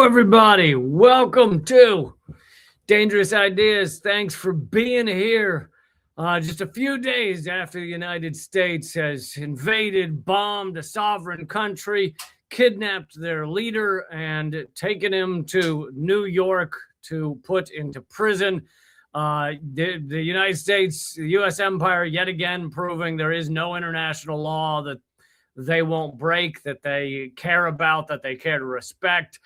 everybody. Welcome to Dangerous Ideas. Thanks for being here. Just a few days after the United States has invaded, bombed a sovereign country, kidnapped their leader, and taken him to New York to put into prison. The United States, the U.S. empire, yet again proving there is no international law that they won't break, that they care about, that they care to respect.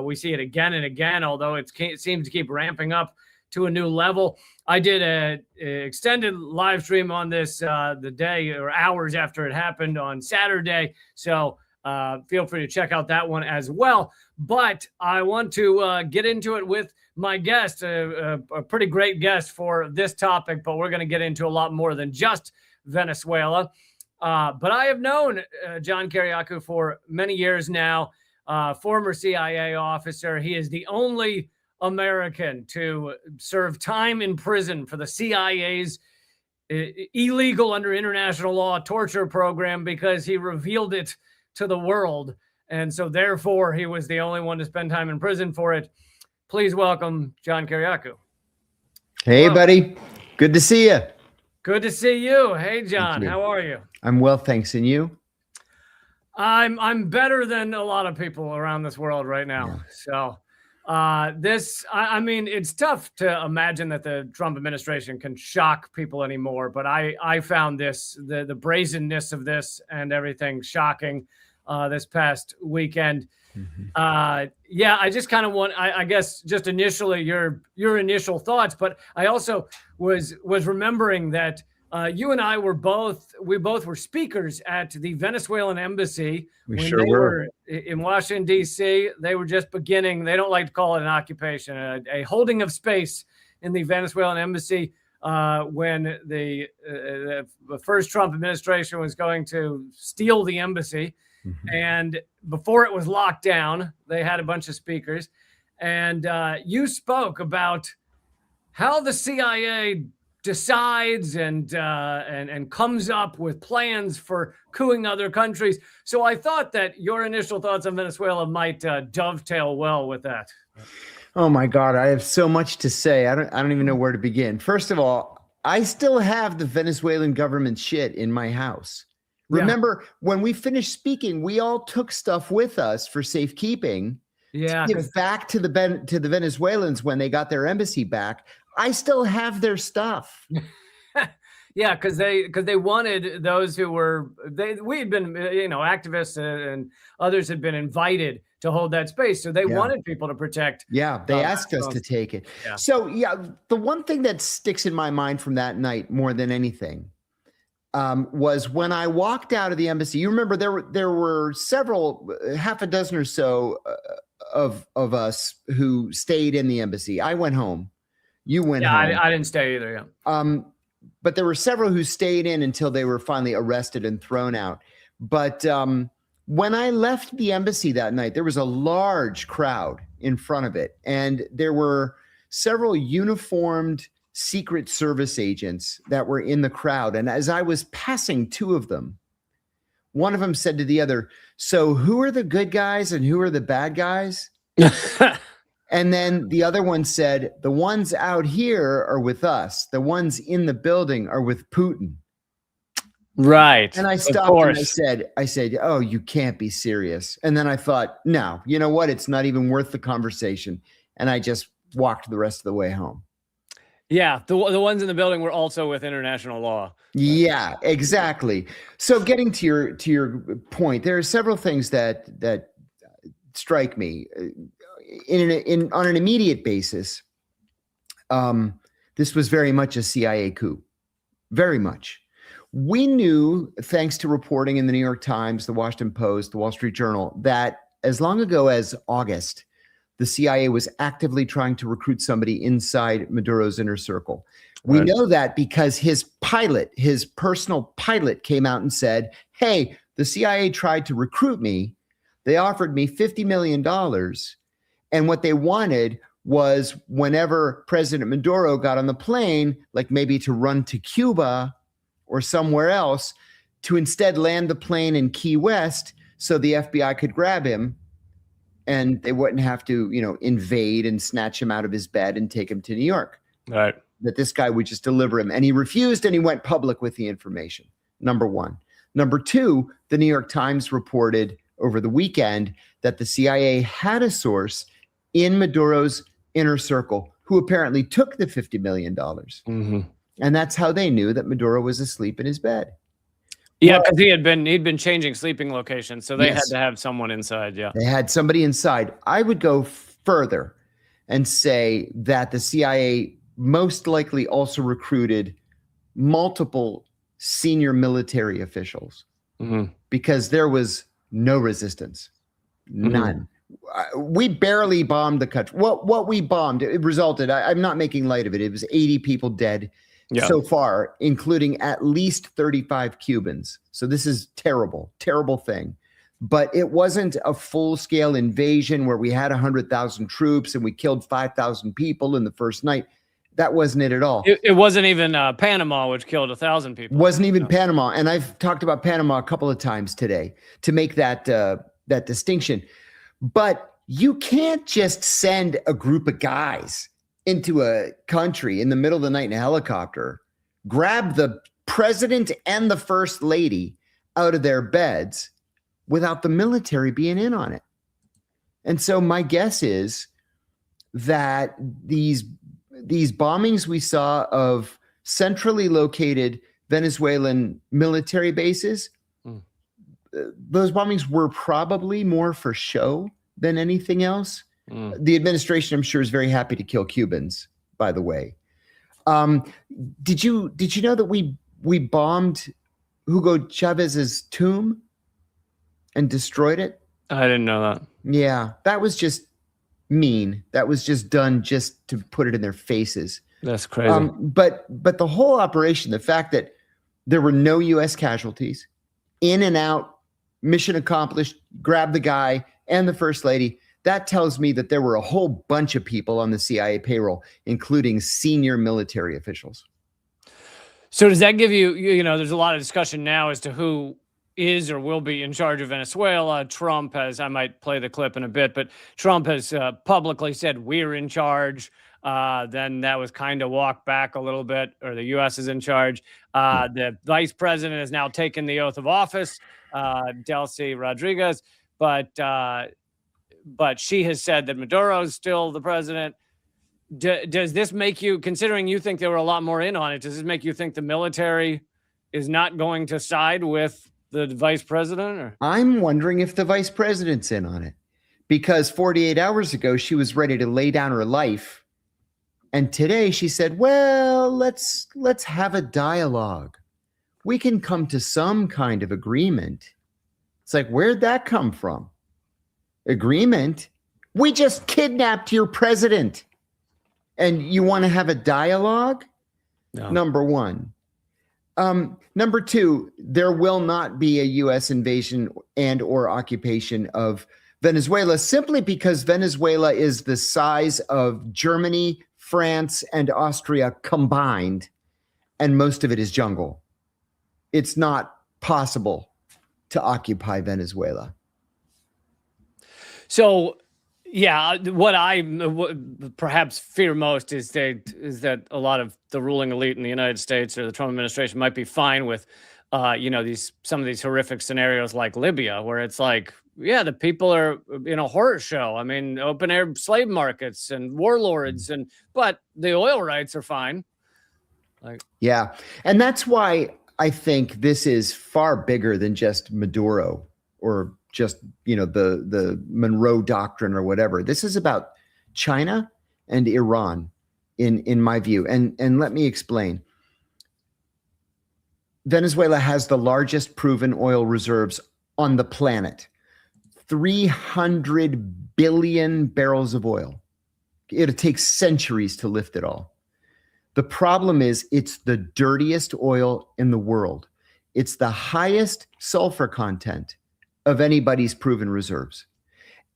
We see it again and again, although it seems to keep ramping up to a new level. I did an extended live stream on this the day or hours after it happened on Saturday. So feel free to check out that one as well. But I want to get into it with my guest, a pretty great guest for this topic, but we're going to get into a lot more than just Venezuela. But I have known John Kiriakou for many years now, former CIA officer. He is the only American to serve time in prison for the CIA's illegal under international law torture program because he revealed it to the world. And so therefore, he was the only one to spend time in prison for it. Please welcome John Kiriakou. Hey, hello, buddy. Good to see you. Good to see you. Hey, John, how are you? I'm well, thanks. And you? I'm better than a lot of people around this world right now. Yeah. So I mean, it's tough to imagine that the Trump administration can shock people anymore. But I found this, the brazenness of this and everything shocking this past weekend. Mm-hmm. Yeah, I just kind of want, I guess, just initially your initial thoughts. But I also was remembering that you and I were both were speakers at the Venezuelan embassy. We sure were in Washington, D.C. They were just beginning. They don't like to call it an occupation, a holding of space in the Venezuelan embassy when the first Trump administration was going to steal the embassy. Mm-hmm. And before it was locked down, they had a bunch of speakers. And you spoke about how the CIA decides and comes up with plans for coupping other countries. So I thought that your initial thoughts on Venezuela might dovetail well with that. Oh my God, I have so much to say. I don't even know where to begin. First of all, I still have the Venezuelan government shit in my house. Remember, when we finished speaking, we all took stuff with us for safekeeping. Yeah, to give back to the Venezuelans when they got their embassy back. I still have their stuff. Yeah, because they wanted those who were we had been activists and others had been invited to hold that space, so they wanted people to protect. Yeah, they asked us to take it. Yeah. So the one thing that sticks in my mind from that night more than anything was when I walked out of the embassy. You remember there were several, half a dozen or so of us who stayed in the embassy. I went home. You went home. I didn't stay either. Yeah. But there were several who stayed in until they were finally arrested and thrown out. But when I left the embassy that night, there was a large crowd in front of it, and there were several uniformed Secret Service agents that were in the crowd. And as I was passing two of them, one of them said to the other, "So who are the good guys and who are the bad guys?" And then the other one said, "The ones out here are with us. The ones in the building are with Putin." Right. And I stopped and I said, "Oh, you can't be serious." And then I thought, no, you know what? It's not even worth the conversation. And I just walked the rest of the way home. Yeah, the ones in the building were also with international law. Yeah, exactly. So getting to your point, there are several things that strike me on an immediate basis. This was very much a CIA coup, very much. We knew, thanks to reporting in the New York Times, the Washington Post, the Wall Street Journal, that as long ago as August, the CIA was actively trying to recruit somebody inside Maduro's inner circle. We know that because his personal pilot came out and said, "Hey, the CIA tried to recruit me. They offered me $50 million. And what they wanted was whenever President Maduro got on the plane, like maybe to run to Cuba or somewhere else, to instead land the plane in Key West so the FBI could grab him and they wouldn't have to, invade and snatch him out of his bed and take him to New York. Right. That this guy would just deliver him. And he refused, and he went public with the information. Number one. Number two, the New York Times reported over the weekend that the CIA had a source in Maduro's inner circle who apparently took the $50 million. Mm-hmm. And that's how they knew that Maduro was asleep in his bed. Yeah, because he'd been changing sleeping locations, so they Yes. had to have someone inside. Yeah, they had somebody inside. I would go further and say that the CIA most likely also recruited multiple senior military officials because there was no resistance, none. We barely bombed the country. What we bombed, it resulted, I'm not making light of it. It was 80 people dead so far, including at least 35 Cubans. So this is terrible, terrible thing. But it wasn't a full-scale invasion where we had 100,000 troops and we killed 5,000 people in the first night. That wasn't it at all. It wasn't even Panama, which killed 1,000 people. Wasn't even Panama. And I've talked about Panama a couple of times today to make that distinction. But you can't just send a group of guys into a country in the middle of the night in a helicopter, grab the president and the first lady out of their beds without the military being in on it. And so my guess is that these bombings we saw of centrally located Venezuelan military bases, those bombings were probably more for show than anything else. The administration, I'm sure, is very happy to kill Cubans, by the way. Did you know that we bombed Hugo Chavez's tomb and destroyed it? I didn't know that. Yeah, that was just mean. That was just done just to put it in their faces. That's crazy. But the whole operation, the fact that there were no U.S. casualties, in and out, mission accomplished, grab the guy and the first lady, that tells me that there were a whole bunch of people on the CIA payroll, including senior military officials. So does that give you, there's a lot of discussion now as to who is or will be in charge of Venezuela. Trump has, I might play the clip in a bit, but Trump has publicly said we're in charge. Then that was kind of walked back a little bit, or the U.S. is in charge. The vice president has now taken the oath of office, Delcy Rodriguez, but she has said that Maduro is still the president. Does this make you, considering you think there were a lot more in on it, does this make you think the military is not going to side with the vice president? Or? I'm wondering if the vice president's in on it, because 48 hours ago, she was ready to lay down her life. And today she said, well, let's have a dialogue. We can come to some kind of agreement. It's like, where'd that come from? Agreement? We just kidnapped your president. And you want to have a dialogue? No. Number one. Number two, there will not be a U.S. invasion and or occupation of Venezuela simply because Venezuela is the size of Germany, France, and Austria combined, and most of it is jungle. It's not possible to occupy Venezuela. So, yeah, what I perhaps fear most is that a lot of the ruling elite in the United States or the Trump administration might be fine with, some of these horrific scenarios like Libya, where it's like, yeah, the people are in a horror show. I mean, open air slave markets and warlords, but the oil rights are fine. Yeah, and that's why I think this is far bigger than just Maduro or just, the Monroe Doctrine or whatever. This is about China and Iran, in my view. And let me explain. Venezuela has the largest proven oil reserves on the planet. 300 billion barrels of oil. It'll take centuries to lift it all. The problem is it's the dirtiest oil in the world. It's the highest sulfur content of anybody's proven reserves.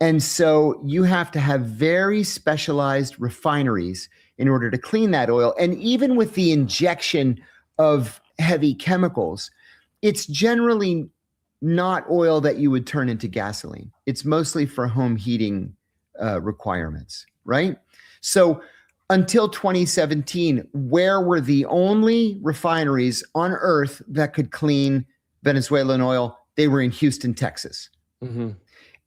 And so you have to have very specialized refineries in order to clean that oil. And even with the injection of heavy chemicals, it's generally not oil that you would turn into gasoline. It's mostly for home heating requirements, right? So until 2017, where were the only refineries on earth that could clean Venezuelan oil? They were in Houston, Texas. Mm-hmm.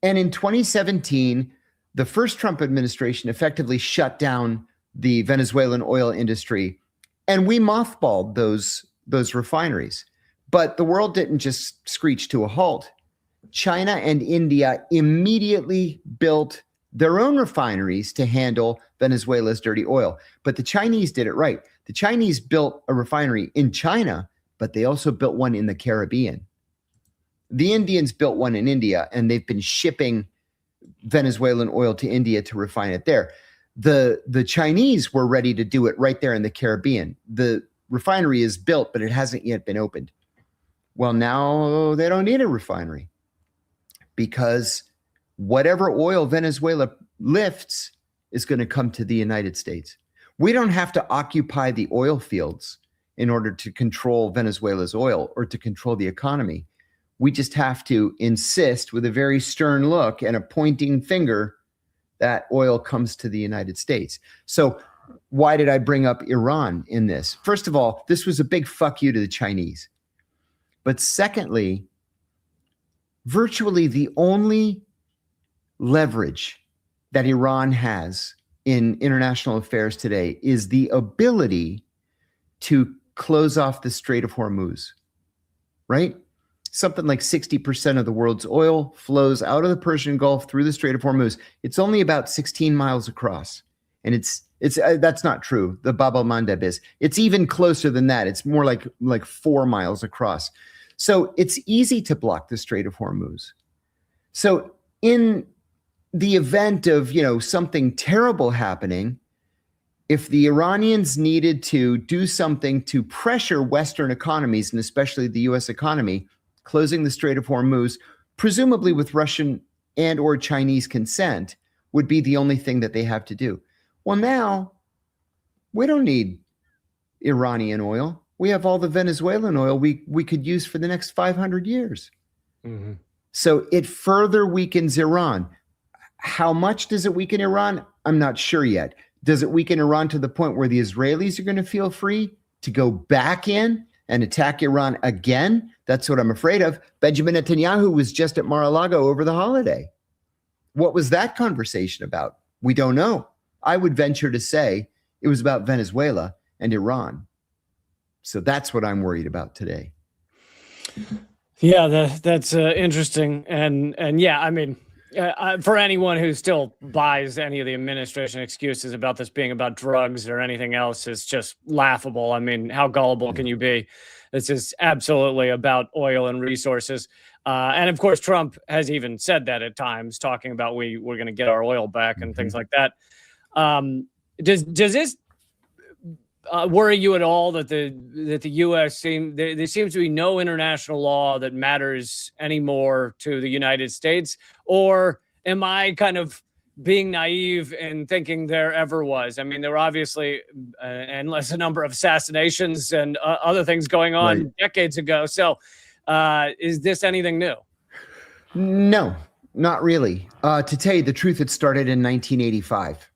And in 2017, the first Trump administration effectively shut down the Venezuelan oil industry, and we mothballed those refineries. But the world didn't just screech to a halt. China and India immediately built their own refineries to handle Venezuela's dirty oil. But the Chinese did it right. The Chinese built a refinery in China, but they also built one in the Caribbean. The Indians built one in India, and they've been shipping Venezuelan oil to India to refine it there. The Chinese were ready to do it right there in the Caribbean. The refinery is built, but it hasn't yet been opened. Well, now they don't need a refinery because whatever oil Venezuela lifts is going to come to the United States. We don't have to occupy the oil fields in order to control Venezuela's oil or to control the economy. We just have to insist with a very stern look and a pointing finger that oil comes to the United States. So why did I bring up Iran in this? First of all, this was a big fuck you to the Chinese. But secondly, virtually the only leverage that Iran has in international affairs today is the ability to close off the Strait of Hormuz, right? Something like 60% of the world's oil flows out of the Persian Gulf through the Strait of Hormuz. It's only about 16 miles across. And it's that's not true. The Bab el-Mandeb is. It's even closer than that. It's more like 4 miles across. So it's easy to block the Strait of Hormuz. So in the event of, something terrible happening, if the Iranians needed to do something to pressure Western economies, and especially the US economy, closing the Strait of Hormuz, presumably with Russian and or Chinese consent, would be the only thing that they have to do. Well, now we don't need Iranian oil. We have all the Venezuelan oil we could use for the next 500 years. Mm-hmm. So it further weakens Iran. How much does it weaken Iran? I'm not sure yet. Does it weaken Iran to the point where the Israelis are going to feel free to go back in and attack Iran again? That's what I'm afraid of. Benjamin Netanyahu was just at Mar-a-Lago over the holiday. What was that conversation about? We don't know. I would venture to say it was about Venezuela and Iran. So that's what I'm worried about today. Yeah, that's interesting. And yeah, I mean, for anyone who still buys any of the administration excuses about this being about drugs or anything else, is just laughable. I mean, how gullible can you be? This is absolutely about oil and resources. And of course, Trump has even said that at times, talking about we're going to get our oil back and things like that. Does this worry you at all that the U.S. there seems to be no international law that matters anymore to the United States? Or am I kind of being naive in thinking there ever was? I mean, there were obviously endless a number of assassinations and other things going on decades ago. So is this anything new? No, not really. To tell you the truth, it started in 1985.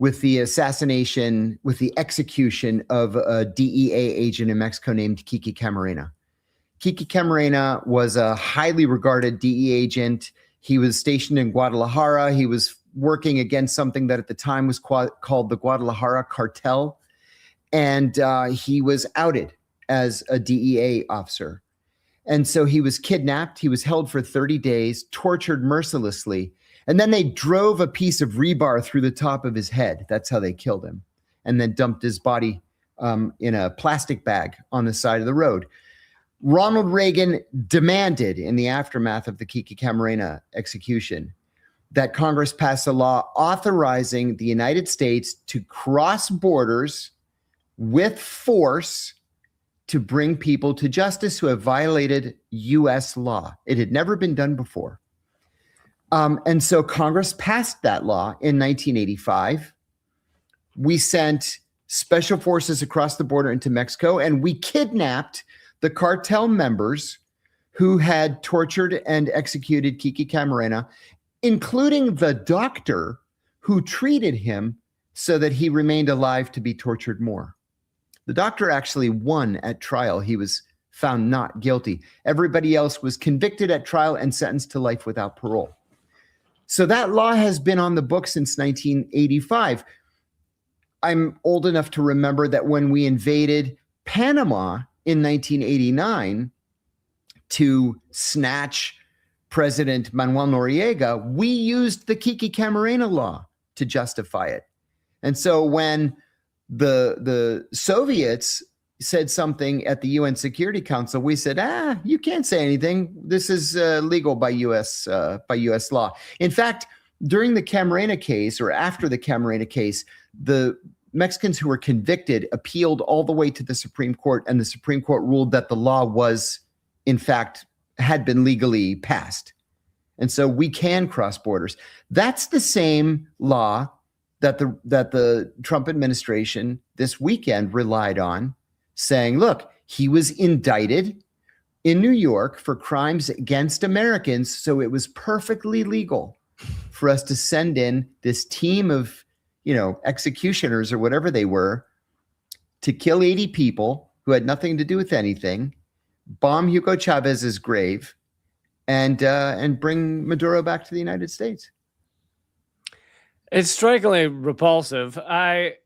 With the assassination, with the execution of a DEA agent in Mexico named Kiki Camarena. Kiki Camarena was a highly regarded DEA agent. He was stationed in Guadalajara. He was working against something that at the time was called the Guadalajara cartel. And he was outed as a DEA officer. And so he was kidnapped. He was held for 30 days, tortured mercilessly. And then they drove a piece of rebar through the top of his head. That's how they killed him. And then dumped his body in a plastic bag on the side of the road. Ronald Reagan demanded, in the aftermath of the Kiki Camarena execution, that Congress pass a law authorizing the United States to cross borders with force to bring people to justice who have violated U.S. law. It had never been done before. And so Congress passed that law in 1985. We sent special forces across the border into Mexico, and we kidnapped the cartel members who had tortured and executed Kiki Camarena, including the doctor who treated him so that he remained alive to be tortured more. The doctor actually won at trial. He was found not guilty. Everybody else was convicted at trial and sentenced to life without parole. So that law has been on the books since 1985. I'm old enough to remember that when we invaded Panama in 1989 to snatch President Manuel Noriega, we used the Kiki Camarena law to justify it. And so when the Soviets said something at the UN Security Council, we said, you can't say anything. This is legal by US law. In fact, during the Camarena case, or after the Camarena case, the Mexicans who were convicted appealed all the way to the Supreme Court, and the Supreme Court ruled that the law was, in fact, had been legally passed. And so we can cross borders. That's the same law that the Trump administration this weekend relied on, saying, look, he was indicted in New York for crimes against Americans, so it was perfectly legal for us to send in this team of, executioners or whatever they were to kill 80 people who had nothing to do with anything, bomb Hugo Chavez's grave, and bring Maduro back to the United States. It's strikingly repulsive. I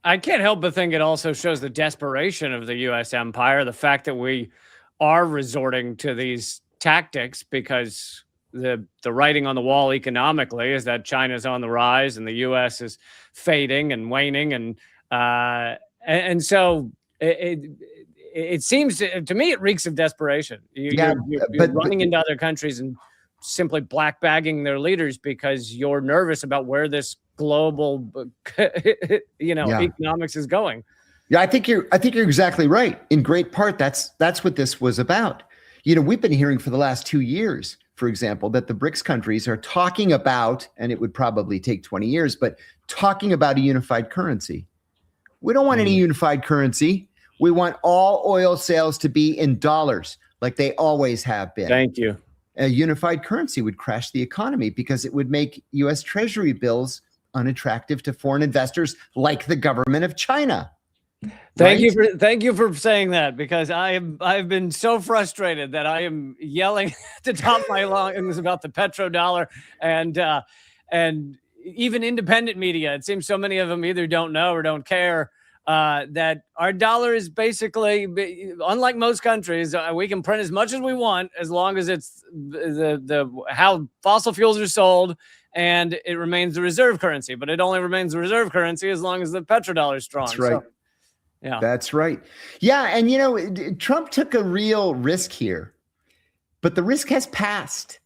can't help but think it also shows the desperation of the U.S. empire, the fact that we are resorting to these tactics because the writing on the wall economically is that China's on the rise and the U.S. is fading and waning, and so it seems to me it reeks of desperation. You're running into other countries and simply black bagging their leaders because you're nervous about where this global, economics is going. Yeah, I think you're exactly right. In great part, that's what this was about. We've been hearing for the last 2 years, for example, that the BRICS countries are talking about, and it would probably take 20 years, but talking about a unified currency. We don't want any unified currency. We want all oil sales to be in dollars, like they always have been. Thank you. A unified currency would crash the economy because it would make U.S. Treasury bills unattractive to foreign investors like the government of China. Thank you for saying that, because I've been so frustrated that I am yelling at the top of my lungs about the petrodollar and even independent media. It seems so many of them either don't know or don't care that our dollar is basically, unlike most countries, we can print as much as we want as long as it's the how fossil fuels are sold and it remains the reserve currency. But it only remains the reserve currency as long as the petrodollar is strong. That's right. So, yeah, that's right. Yeah, and Trump took a real risk here, but the risk has passed.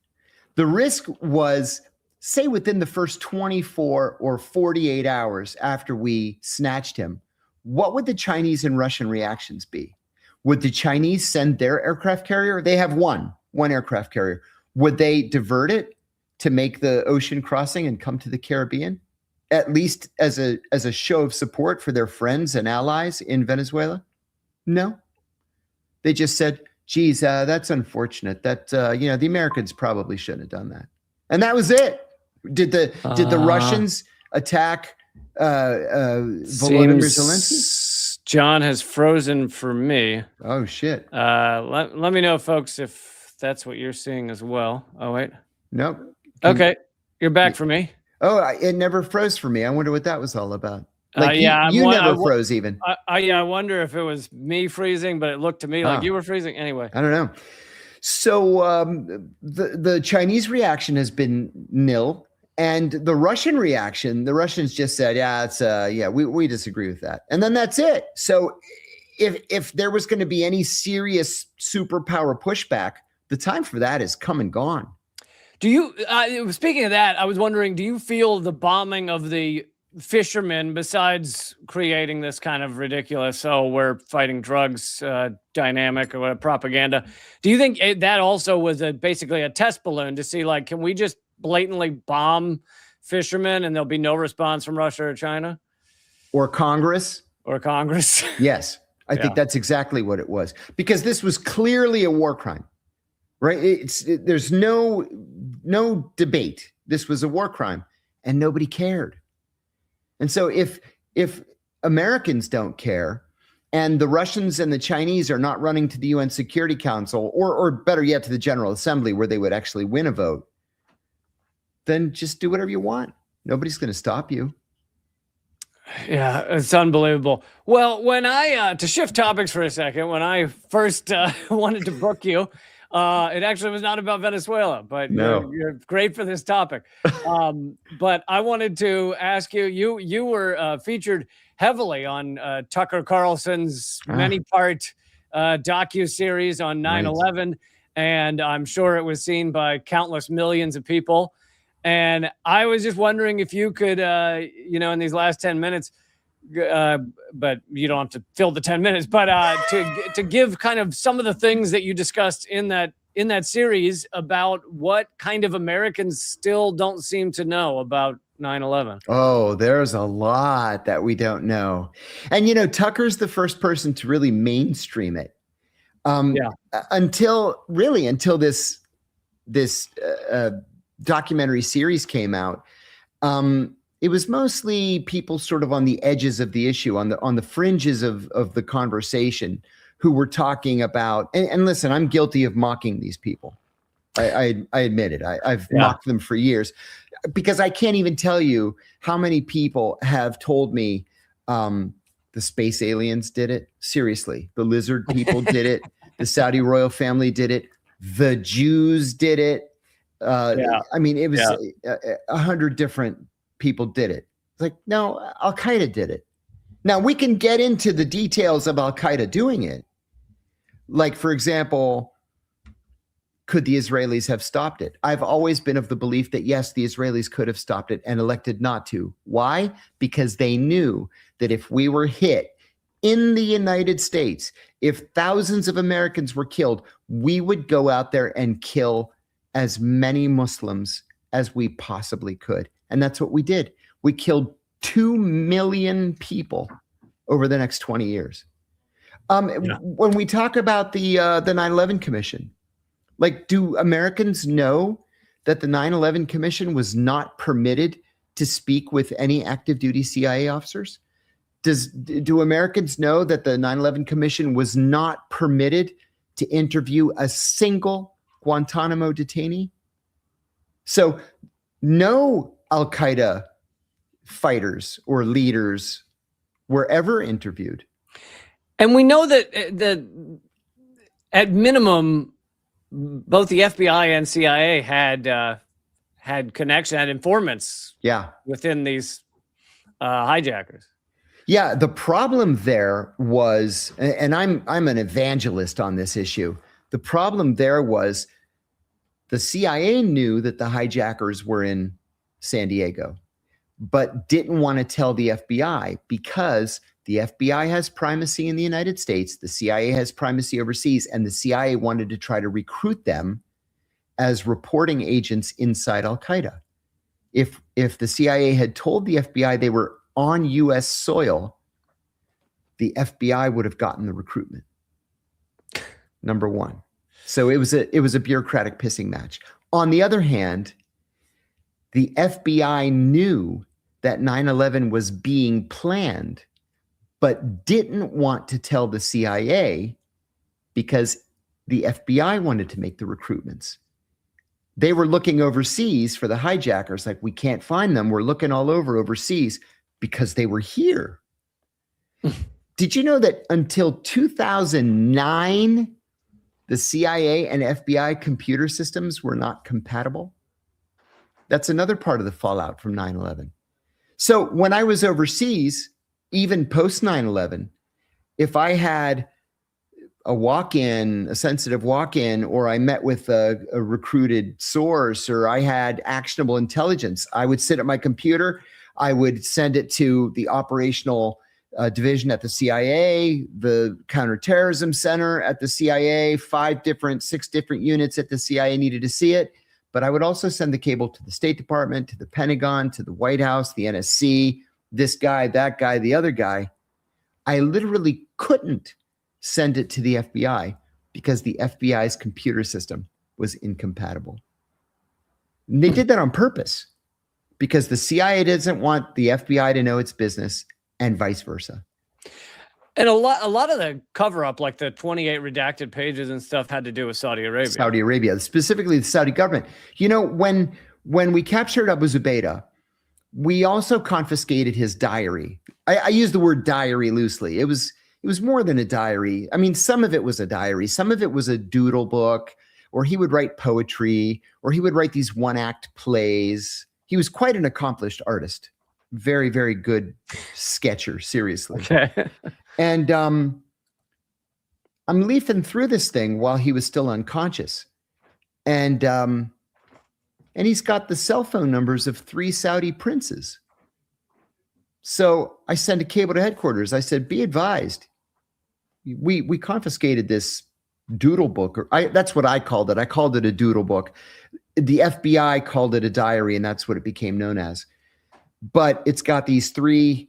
The risk was, say, within the first 24 or 48 hours after we snatched him, what would the Chinese and Russian reactions be? Would the Chinese send their aircraft carrier? They have one aircraft carrier. Would they divert it to make the ocean crossing and come to the Caribbean, at least as a show of support for their friends and allies in Venezuela? No. They just said, geez, that's unfortunate. That, the Americans probably shouldn't have done that. And that was it. Did the Russians attack Volodymyr Zelensky? John has frozen for me. Oh, shit. Let me know, folks, if that's what you're seeing as well. Oh, wait. Nope. Okay. You're back for me. Oh, it never froze for me. I wonder what that was all about. You never froze even. I wonder if it was me freezing, but it looked to me like you were freezing. Anyway. I don't know. So the Chinese reaction has been nil. And the Russian reaction, the Russians just said, we disagree with that. And then that's it. So if there was going to be any serious superpower pushback, the time for that is come and gone. Do you, speaking of that, I was wondering, do you feel the bombing of the fishermen, besides creating this kind of ridiculous, we're fighting drugs dynamic or propaganda, do you think that also was basically a test balloon to see, like, can we just blatantly bomb fishermen and there'll be no response from Russia or China? Or Congress? Yes. I think that's exactly what it was. Because this was clearly a war crime. right? There's no debate. This was a war crime, and nobody cared. And so if Americans don't care, and the Russians and the Chinese are not running to the UN Security Council, or better yet, to the General Assembly, where they would actually win a vote, then just do whatever you want. Nobody's going to stop you. Yeah, it's unbelievable. Well, when to shift topics for a second, when I first wanted to book you, it actually was not about Venezuela, but No. you're great for this topic. But I wanted to ask you, you were featured heavily on Tucker Carlson's many-part docu-series on 9/11, and I'm sure it was seen by countless millions of people. And I was just wondering if you could, in these last 10 minutes, but you don't have to fill the 10 minutes, but to give kind of some of the things that you discussed in that series about what kind of Americans still don't seem to know about 9/11. Oh, there's a lot that we don't know. And, Tucker's the first person to really mainstream it. Until this documentary series came out, it was mostly people sort of on the edges of the issue, on the fringes of the conversation, who were talking about. And listen, I'm guilty of mocking these people. I admit it. I've mocked them for years, because I can't even tell you how many people have told me the space aliens did it. Seriously, the lizard people did it. The Saudi royal family did it. The Jews did it. I mean, it was 100 different people did it. It's like, no, Al-Qaeda did it. Now, we can get into the details of Al-Qaeda doing it. Like, for example, could the Israelis have stopped it? I've always been of the belief that, yes, the Israelis could have stopped it and elected not to. Why? Because they knew that if we were hit in the United States, if thousands of Americans were killed, we would go out there and kill as many Muslims as we possibly could. And that's what we did. We killed 2 million people over the next 20 years. When we talk about the 9/11 Commission, like, do Americans know that the 9/11 Commission was not permitted to speak with any active duty CIA officers? Do Americans know that the 9/11 Commission was not permitted to interview a single Guantanamo detainee? So no Al-Qaeda fighters or leaders were ever interviewed. And we know that at minimum, both the FBI and CIA had connection, had informants within these hijackers. Yeah, the problem there was, and I'm an evangelist on this issue, the problem there was the CIA knew that the hijackers were in San Diego, but didn't want to tell the FBI because the FBI has primacy in the United States, the CIA has primacy overseas, and the CIA wanted to try to recruit them as reporting agents inside Al-Qaeda. If the CIA had told the FBI they were on U.S. soil, the FBI would have gotten the recruitment. Number one. So it was a bureaucratic pissing match. On the other hand, the FBI knew that 9/11 was being planned, but didn't want to tell the CIA because the FBI wanted to make the recruitments. They were looking overseas for the hijackers, like, we can't find them. We're looking all over overseas because they were here. Did you know that until 2009, the CIA and FBI computer systems were not compatible? That's another part of the fallout from 9/11. So when I was overseas, even post 9/11, if I had a sensitive walk-in, or I met with a recruited source, or I had actionable intelligence, I would sit at my computer, I would send it to the operational division at the CIA, the counterterrorism center at the CIA, 6 different units at the CIA needed to see it. But I would also send the cable to the State Department, to the Pentagon, to the White House, the NSC, this guy, that guy, the other guy. I literally couldn't send it to the FBI because the FBI's computer system was incompatible. And they did that on purpose because the CIA doesn't want the FBI to know its business and vice versa. And a lot of the cover up, like the 28 redacted pages and stuff, had to do with Saudi Arabia. Saudi Arabia, specifically the Saudi government. You know, when we captured Abu Zubaydah, we also confiscated his diary. I use the word diary loosely. It was more than a diary. I mean, some of it was a diary. Some of it was a doodle book, or he would write poetry, or he would write these one-act plays. He was quite an accomplished artist. Very, very good sketcher, seriously. Okay. And I'm leafing through this thing while he was still unconscious. And he's got the cell phone numbers of 3 Saudi princes. So I sent a cable to headquarters. I said, be advised, we confiscated this doodle book, or that's what I called it. I called it a doodle book. The FBI called it a diary, and that's what it became known as. But it's got these 3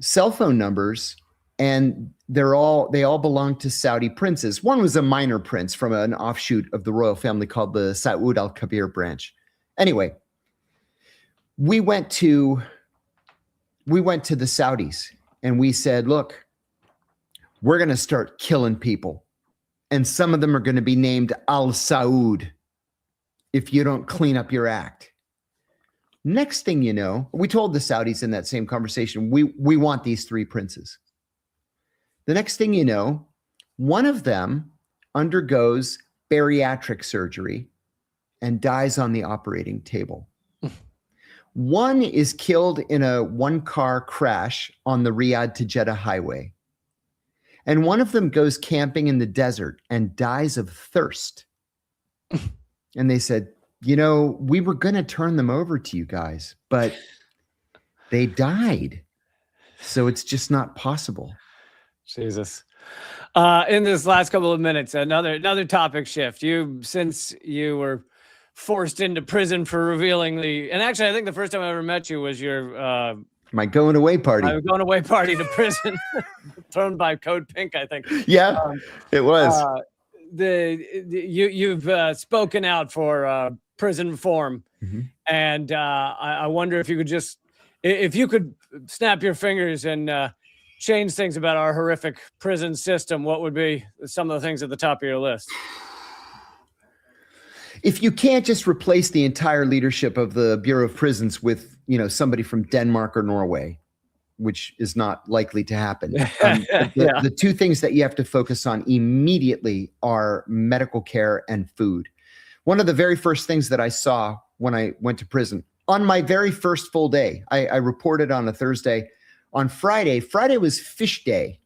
cell phone numbers, and they all belong to Saudi princes. One was a minor prince from an offshoot of the royal family called the Saud al-Kabir branch. Anyway, we went to the Saudis and we said, look, we're going to start killing people. And some of them are going to be named Al Saud if you don't clean up your act. Next thing you know, we told the Saudis in that same conversation, we want these 3 princes. The next thing you know, one of them undergoes bariatric surgery and dies on the operating table. One is killed in a 1-car crash on the Riyadh to Jeddah highway. And one of them goes camping in the desert and dies of thirst. And they said, you know, we were going to turn them over to you guys, but they died. So it's just not possible. Jesus. In this last couple of minutes, another topic shift. Since you were forced into prison for revealing and actually, I think the first time I ever met you was your my going away party. My going away party to prison, thrown by Code Pink, I think. Yeah, it was. You've spoken out for prison reform, and I wonder if you could snap your fingers and change things about our horrific prison system, what would be some of the things at the top of your list? If you can't just replace the entire leadership of the Bureau of Prisons with, somebody from Denmark or Norway, which is not likely to happen. The 2 things that you have to focus on immediately are medical care and food. One of the very first things that I saw when I went to prison, on my very first full day, I reported on a Thursday. On Friday was fish day.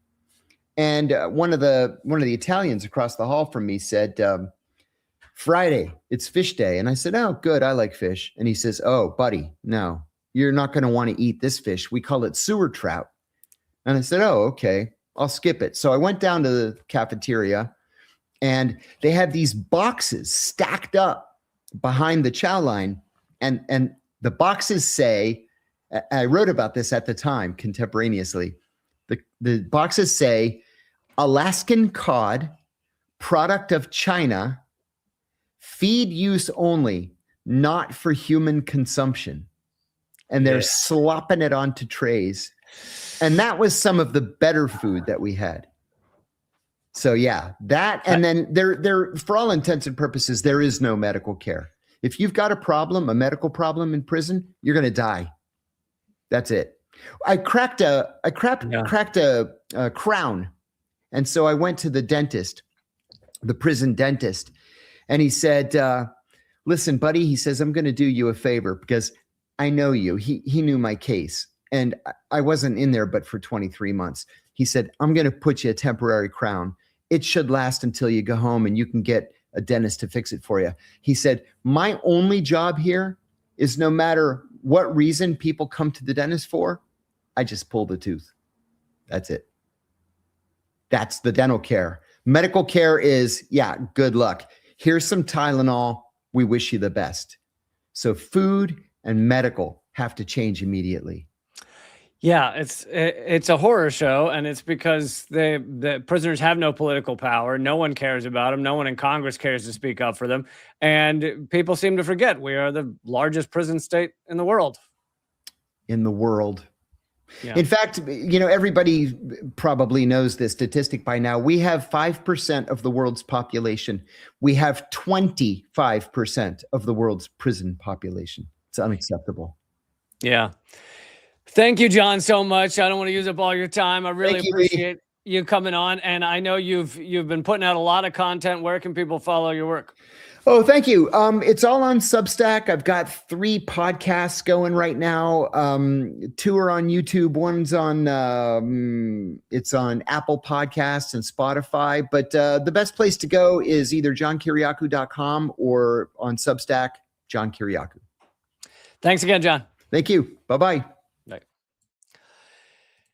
And one of the Italians across the hall from me said, Friday, it's fish day. And I said, oh, good. I like fish. And he says, oh, buddy, no, you're not going to want to eat this fish. We call it sewer trout. And I said, oh, okay, I'll skip it. So I went down to the cafeteria and they had these boxes stacked up behind the chow line. And the boxes say, I wrote about this at the time contemporaneously. The boxes say, Alaskan cod, product of China, feed use only, not for human consumption. And they're slopping it onto trays. And that was some of the better food that we had. So yeah, that, and then there, for all intents and purposes, there is no medical care. If you've got a medical problem in prison, you're going to die. That's it. I cracked a crown. And so I went to the dentist, the prison dentist, and he said, listen, buddy, he says, I'm going to do you a favor because I know you. He knew my case and I wasn't in there, but for 23 months, he said, I'm going to put you a temporary crown. It should last until you go home and you can get a dentist to fix it for you. He said, my only job here is no matter what reason people come to the dentist for, I just pull the tooth. That's it. That's the dental care. Medical care is, good luck. Here's some Tylenol. We wish you the best. So food and medical have to change immediately. Yeah, it's a horror show, and it's because the prisoners have no political power. No one cares about them. No one in Congress cares to speak up for them, and people seem to forget we are the largest prison state in the world. In the world. Yeah. In fact, everybody probably knows this statistic by now. We have 5% of the world's population. We have 25% of the world's prison population. It's unacceptable. Yeah. Thank you, John, so much. I don't want to use up all your time. I really Thank you, appreciate you coming on, and I know you've been putting out a lot of content. Where can people follow your work? Oh, thank you. It's all on Substack. I've got 3 podcasts going right now. 2 are on YouTube. One's on it's on Apple Podcasts and Spotify. But the best place to go is either johnkiriakou.com or on Substack, John Kiriakou. Thanks again, John. Thank you. Bye-bye. Bye.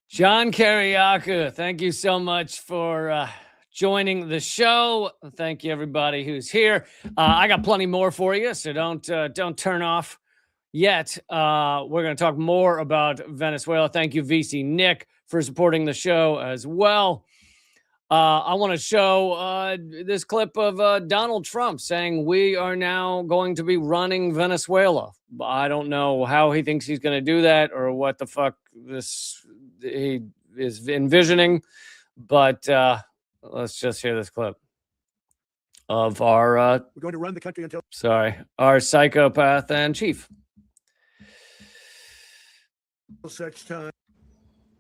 John Kiriakou, thank you so much for joining the show. Thank you, everybody who's here. I got plenty more for you, so don't turn off yet. We're going to talk more about Venezuela. Thank you, VC Nick, for supporting the show as well. I want to show this clip of Donald Trump saying we are now going to be running Venezuela. I don't know how he thinks he's going to do that or what the fuck he is envisioning, but let's just hear this clip of our we're going to run the country until our psychopath and chief. such time.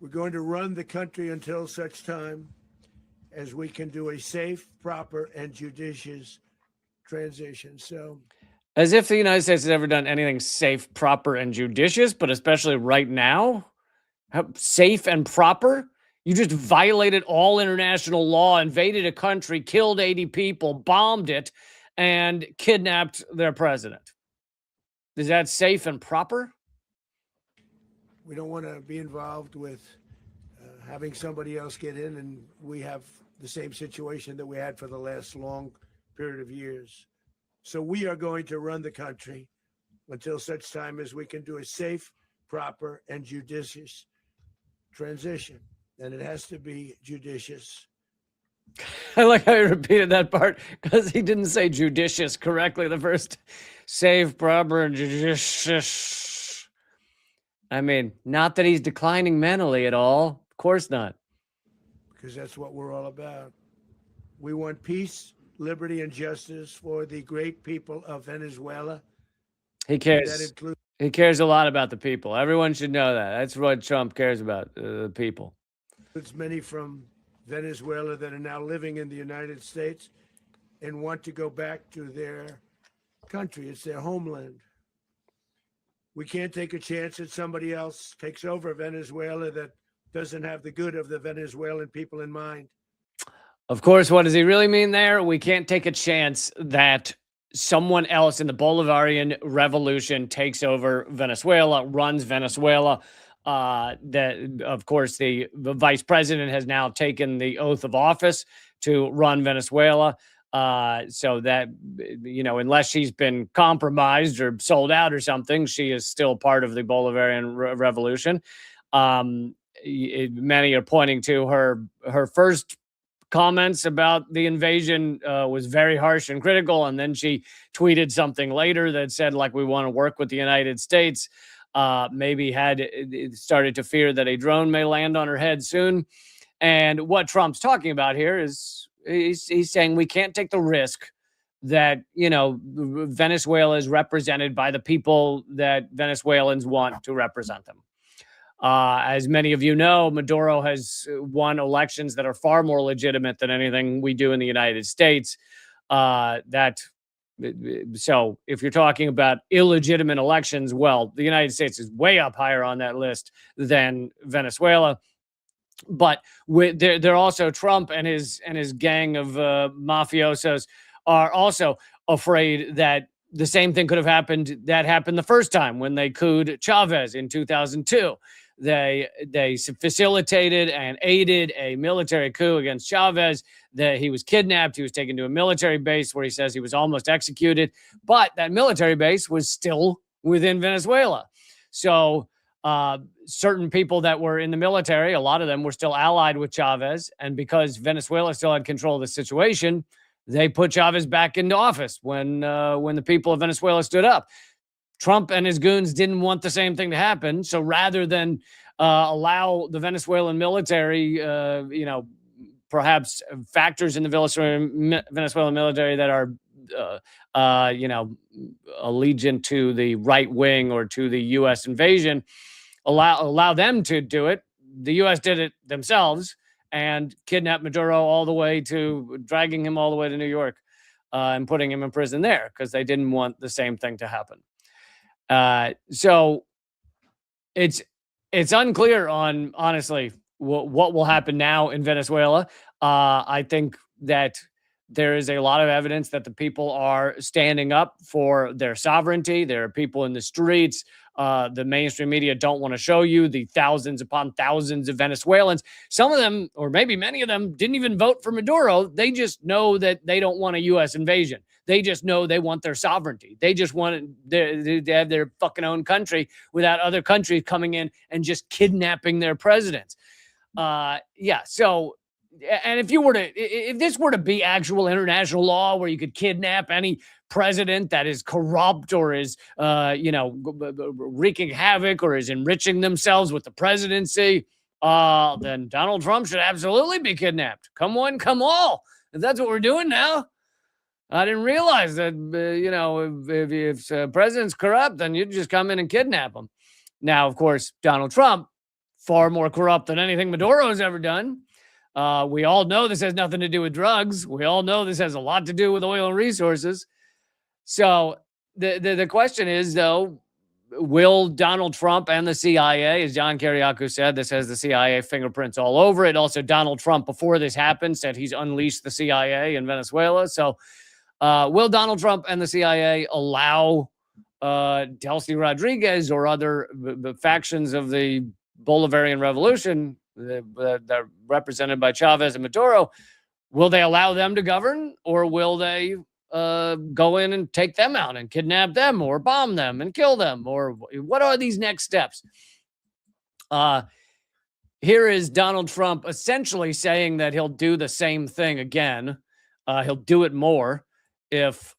We're going to run the country until such time as we can do a safe, proper, and judicious transition. So, as if the United States has ever done anything safe, proper, and judicious, but especially right now, safe and proper. You just violated all international law, invaded a country, killed 80 people, bombed it, and kidnapped their president. Is that safe and proper? we don't want to be involved with having somebody else get in, and we have the same situation that we had for the last long period of years. So we are going to run the country until such time as we can do a safe, proper, and judicious transition. And it has to be judicious. I like how he repeated that part because he didn't say judicious correctly the first. Safe, proper, and judicious. I mean, not that he's declining mentally at all. Of course not. Because that's what we're all about. We want peace, liberty, and justice for the great people of Venezuela. He cares. He cares a lot about the people. Everyone should know that. That's what Trump cares about, the people. It's many from Venezuela that are now living in the United States and want to go back to their country. It's their homeland. We can't take a chance that somebody else takes over Venezuela that doesn't have the good of the Venezuelan people in mind. Of course, what does he really mean there? We can't take a chance that someone else in the Bolivarian Revolution takes over Venezuela, runs Venezuela. That, of course, the vice president has now taken the oath of office to run Venezuela. So that, you know, unless she's been compromised or sold out or something, she is still part of the Bolivarian Revolution. Many are pointing to her first comments about the invasion was very harsh and critical, and then she tweeted something later that said, like, we want to work with the United States. Maybe had started to fear that a drone may land on her head soon. And what Trump's talking about here is he's saying we can't take the risk that, you know, Venezuela is represented by the people that Venezuelans want to represent them. As many of you know, Maduro has won elections that are far more legitimate than anything we do in the United States. So if you're talking about illegitimate elections, well, the United States is way up higher on that list than Venezuela. But they're also, Trump and his gang of mafiosos are also afraid that the same thing could have happened that happened the first time when they couped Chavez in 2002. They facilitated and aided a military coup against Chavez. That he was kidnapped. He was taken to a military base where he says he was almost executed. But that military base was still within Venezuela. So certain people that were in the military, a lot of them were still allied with Chavez. And because Venezuela still had control of the situation, they put Chavez back into office when the people of Venezuela stood up. Trump and his goons didn't want the same thing to happen. So rather than allow the Venezuelan military, perhaps factors in the Venezuelan military that are, allegiant to the right wing or to the U.S. invasion, allow them to do it. The U.S. did it themselves and kidnapped Maduro dragging him all the way to New York and putting him in prison there because they didn't want the same thing to happen. So it's unclear on, honestly, what will happen now in Venezuela. I think that there is a lot of evidence that the people are standing up for their sovereignty. There are people in the streets. The mainstream media don't want to show you the thousands upon thousands of Venezuelans. Some of them, or maybe many of them, didn't even vote for Maduro. They just know that they don't want a U.S. invasion. They just know they want their sovereignty. They just want to have their fucking own country without other countries coming in and just kidnapping their presidents. So, and if this were to be actual international law where you could kidnap any president that is corrupt or is, wreaking havoc or is enriching themselves with the presidency, then Donald Trump should absolutely be kidnapped. Come one, come all. If that's what we're doing now. I didn't realize that, if president's corrupt, then you just come in and kidnap him. Now, of course, Donald Trump, far more corrupt than anything Maduro's ever done. We all know this has nothing to do with drugs. We all know this has a lot to do with oil and resources. So the question is, though, will Donald Trump and the CIA, as John Kiriakou said, this has the CIA fingerprints all over it. Also, Donald Trump, before this happened, said he's unleashed the CIA in Venezuela. So will Donald Trump and the CIA allow Delcy Rodriguez or other factions of the Bolivarian Revolution that are represented by Chavez and Maduro, will they allow them to govern, or will they go in and take them out and kidnap them or bomb them and kill them? Or what are these next steps? Here is Donald Trump essentially saying that he'll do the same thing again. He'll do it more if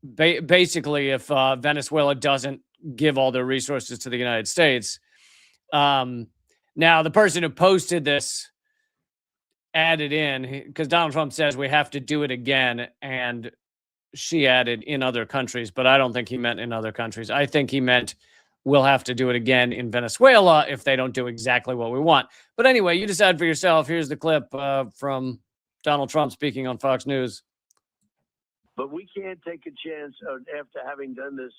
Venezuela doesn't give all their resources to the United States. Now, the person who posted this added in, because Donald Trump says we have to do it again, and she added in other countries, but I don't think he meant in other countries. I think he meant we'll have to do it again in Venezuela if they don't do exactly what we want. But anyway, you decide for yourself. Here's the clip from Donald Trump speaking on Fox News. But we can't take a chance after having done this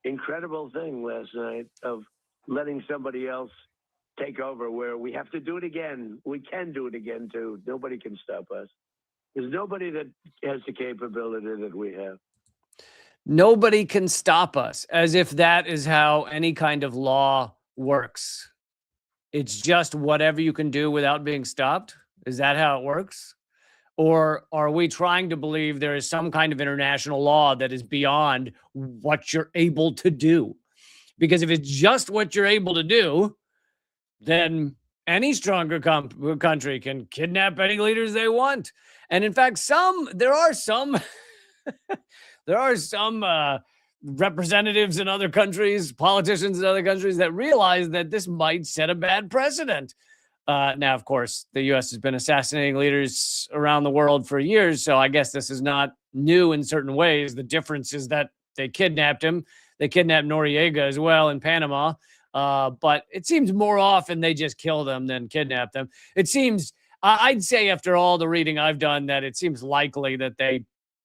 incredible thing last night of letting somebody else take over, where we have to do it again. We can do it again, too. Nobody can stop us. There's nobody that has the capability that we have. Nobody can stop us, as if that is how any kind of law works. It's just whatever you can do without being stopped. Is that how it works? Or are we trying to believe there is some kind of international law that is beyond what you're able to do? Because if it's just what you're able to do, then any stronger country can kidnap any leaders they want. And in fact, there are some representatives in other countries, politicians in other countries that realize that this might set a bad precedent. Now, of course, the U.S. has been assassinating leaders around the world for years, so I guess this is not new in certain ways. The difference is that they kidnapped him. They kidnapped Noriega as well in Panama. But it seems more often they just kill them than kidnap them. It seems, I'd say after all the reading I've done, that it seems likely that they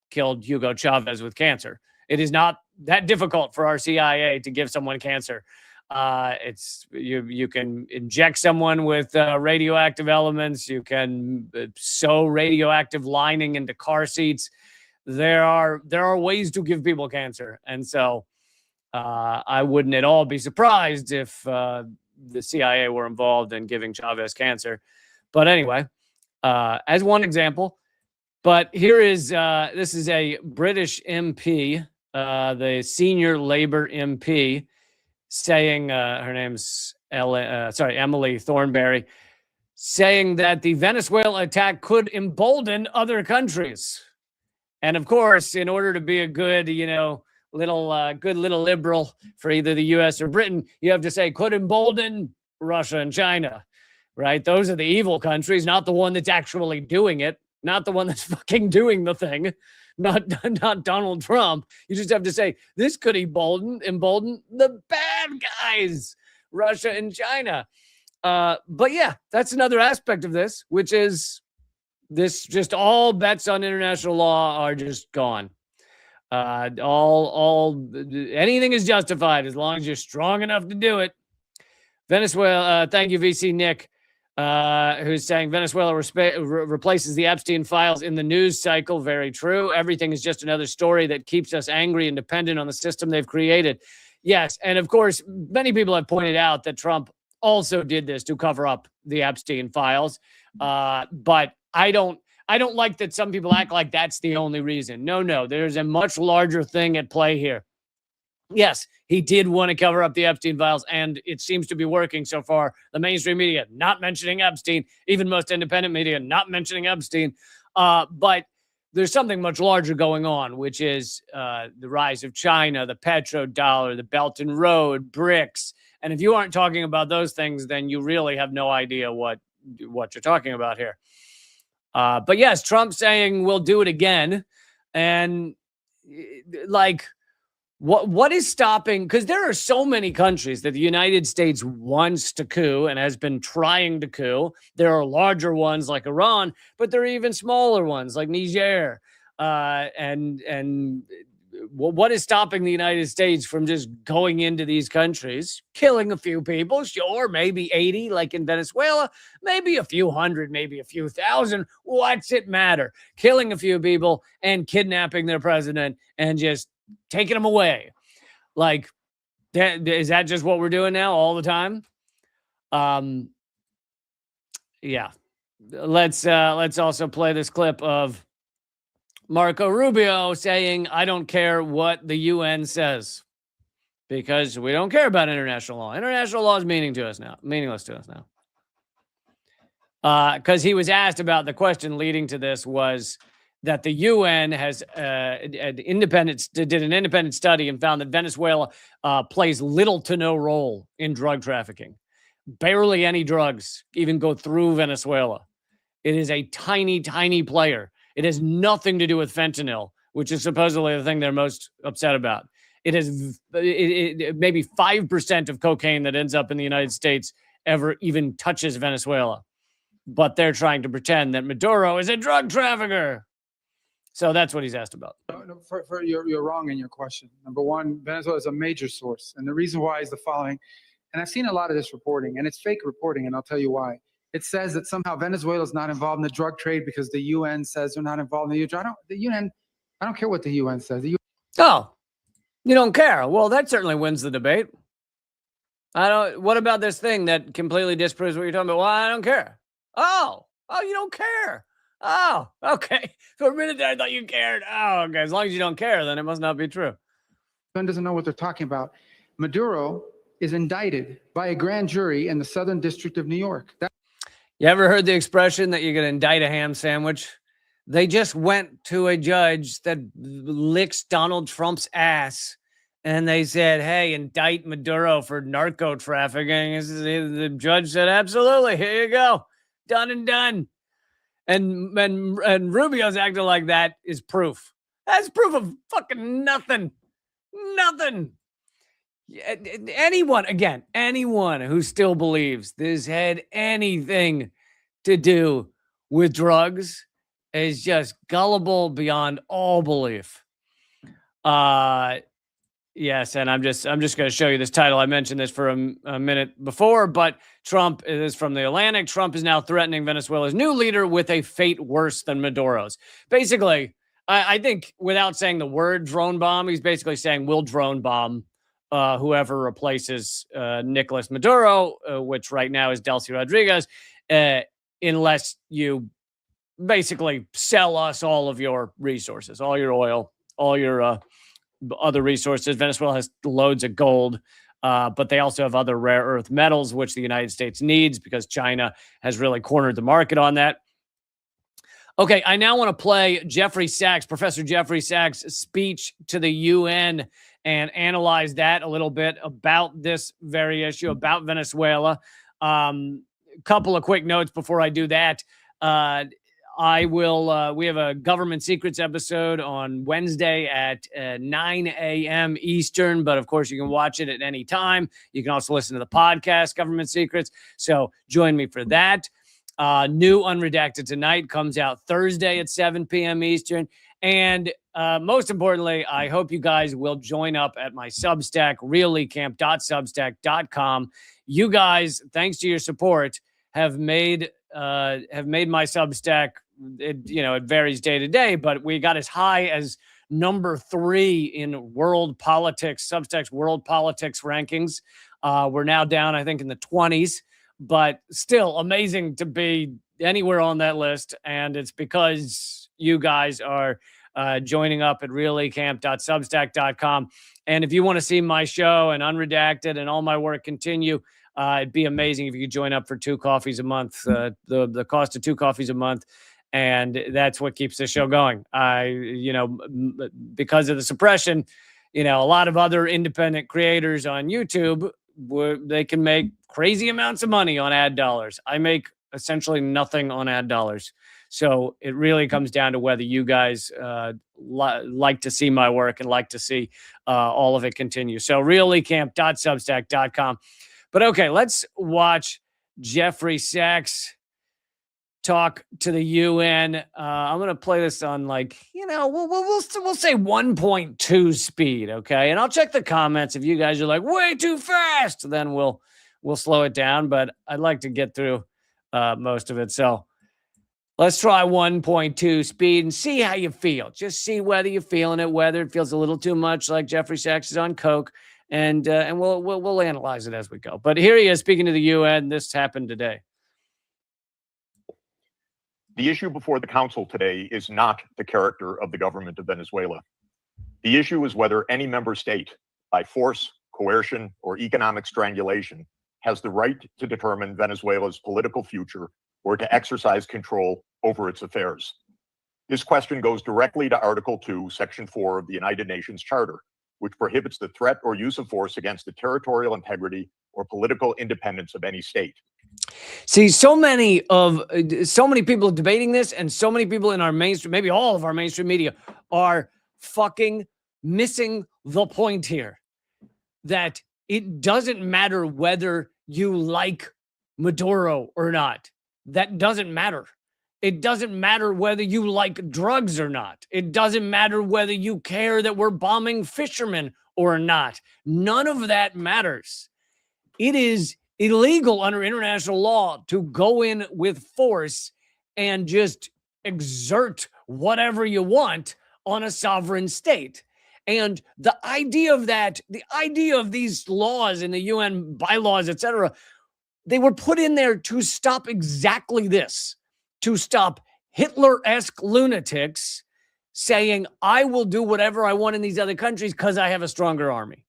killed Hugo Chavez with cancer. It is not that difficult for our CIA to give someone cancer. You can inject someone with radioactive elements. You can sew radioactive lining into car seats. There are ways to give people cancer. And so I wouldn't at all be surprised if the CIA were involved in giving Chavez cancer. But anyway, as one example, but here is, this is a British MP, the senior Labour MP, saying her name's Emily Thornberry, saying that the Venezuela attack could embolden other countries. And of course, in order to be a good, little liberal for either the U.S. or Britain, you have to say could embolden Russia and China, right? Those are the evil countries, not the one that's actually doing it, not the one that's fucking doing the thing, not Donald Trump. You just have to say this could embolden the bad guys, Russia and China. But yeah, that's another aspect of this, which is this just all bets on international law are just gone. Anything is justified as long as you're strong enough to do it. Venezuela, thank you, VC Nick, who's saying Venezuela replaces the Epstein files in the news cycle. Very true. Everything is just another story that keeps us angry and dependent on the system they've created. Yes, and of course, many people have pointed out that Trump also did this to cover up the Epstein files. But I don't like that some people act like that's the only reason. No, there's a much larger thing at play here. Yes, he did want to cover up the Epstein files, and it seems to be working so far. The mainstream media not mentioning Epstein, even most independent media not mentioning Epstein. But there's something much larger going on, which is the rise of China, the petrodollar, the Belt and Road, BRICS. And if you aren't talking about those things, then you really have no idea what you're talking about here. But yes, Trump saying we'll do it again. And like, what is stopping? Because there are so many countries that the United States wants to coup and has been trying to coup. There are larger ones like Iran, but there are even smaller ones like Niger. And what is stopping the United States from just going into these countries, killing a few people? Sure, maybe 80 like in Venezuela, maybe a few hundred, maybe a few thousand. What's it matter? Killing a few people and kidnapping their president and just taking them away. Like, is that just what we're doing now all the time? Yeah. Let's also play this clip of Marco Rubio saying, I don't care what the UN says, because we don't care about international law. International law is meaningless to us now. Because he was asked about the question leading to this was that the UN has did an independent study and found that Venezuela plays little to no role in drug trafficking. Barely any drugs even go through Venezuela. It is a tiny, tiny player. It has nothing to do with fentanyl, which is supposedly the thing they're most upset about. It is maybe 5% of cocaine that ends up in the United States ever even touches Venezuela. But they're trying to pretend that Maduro is a drug trafficker. So that's what he's asked about. No, you're wrong in your question. Number one, Venezuela is a major source. And the reason why is the following. And I've seen a lot of this reporting, and it's fake reporting, and I'll tell you why. It says that somehow Venezuela is not involved in the drug trade because the UN says they're not involved in the drug. I don't care what the UN says. Oh, you don't care? Well, that certainly wins the debate. What about this thing that completely disproves what you're talking about? Well, I don't care. Oh, you don't care. Oh, okay. For a minute there, I thought you cared. Oh, okay. As long as you don't care, then it must not be true. Ben doesn't know what they're talking about. Maduro is indicted by a grand jury in the Southern District of New York. You ever heard the expression that you can indict a ham sandwich? They just went to a judge that licks Donald Trump's ass, and they said, hey, indict Maduro for narco trafficking. The judge said, absolutely, here you go. Done and done. And Rubio's acting like that is proof. That's proof of fucking nothing. Nothing. Anyone who still believes this had anything to do with drugs is just gullible beyond all belief. Yes, and I'm just going to show you this title. I mentioned this for a minute before, but Trump is from The Atlantic. Trump is now threatening Venezuela's new leader with a fate worse than Maduro's. Basically, I think without saying the word drone bomb, he's basically saying we'll drone bomb whoever replaces Nicolas Maduro, which right now is Delcy Rodriguez, unless you basically sell us all of your resources, all your oil, all your other resources. Venezuela has loads of gold. but they also have other rare earth metals, which the United States needs because China has really cornered the market on that. Okay, I now want to play Professor Jeffrey Sachs' speech to the UN and analyze that a little bit about this very issue, about Venezuela. Couple of quick notes before I do that. We have a government secrets episode on Wednesday at 9 a.m. Eastern, but of course you can watch it at any time. You can also listen to the podcast, Government Secrets. So join me for that. New Unredacted Tonight comes out Thursday at 7 p.m. Eastern. And most importantly, I hope you guys will join up at my Substack, reallycamp.substack.com. You guys, thanks to your support, have made my Substack. It varies day to day, but we got as high as number 3 in world politics, Substack's world politics rankings. We're now down, I think, in the 20s. But still amazing to be anywhere on that list. And it's because you guys are joining up at reallycamp.substack.com. And if you want to see my show and Unredacted and all my work continue, it'd be amazing if you could join up for 2 coffees a month, the cost of 2 coffees a month. And that's what keeps the show going. Because of the suppression, a lot of other independent creators on YouTube, they can make crazy amounts of money on ad dollars. I make essentially nothing on ad dollars. So it really comes down to whether you guys like to see my work and like to see all of it continue. So reallycamp.substack.com. But okay, let's watch Jeffrey Sachs talk to the UN. I'm going to play this on we'll say 1.2 speed. Okay. And I'll check the comments. If you guys are like way too fast, then we'll slow it down, but I'd like to get through most of it. So let's try 1.2 speed and see how you feel. Just see whether you're feeling it, whether it feels a little too much like Jeffrey Sachs is on coke, and we'll analyze it as we go. But here he is speaking to the UN. This happened today. The issue before the Council today is not the character of the government of Venezuela. The issue is whether any member state, by force, coercion, or economic strangulation, has the right to determine Venezuela's political future or to exercise control over its affairs. This question goes directly to Article 2, Section 4 of the United Nations Charter, which prohibits the threat or use of force against the territorial integrity or political independence of any state. See, so many people debating this, and so many people in our mainstream, maybe all of our mainstream media, are fucking missing the point here. That it doesn't matter whether you like Maduro or not. That doesn't matter. It doesn't matter whether you like drugs or not. It doesn't matter whether you care that we're bombing fishermen or not. None of that matters. It is illegal under international law to go in with force and just exert whatever you want on a sovereign state. And the idea of these laws and the UN bylaws, etc., they were put in there to stop exactly this, to stop Hitler-esque lunatics saying, I will do whatever I want in these other countries because I have a stronger army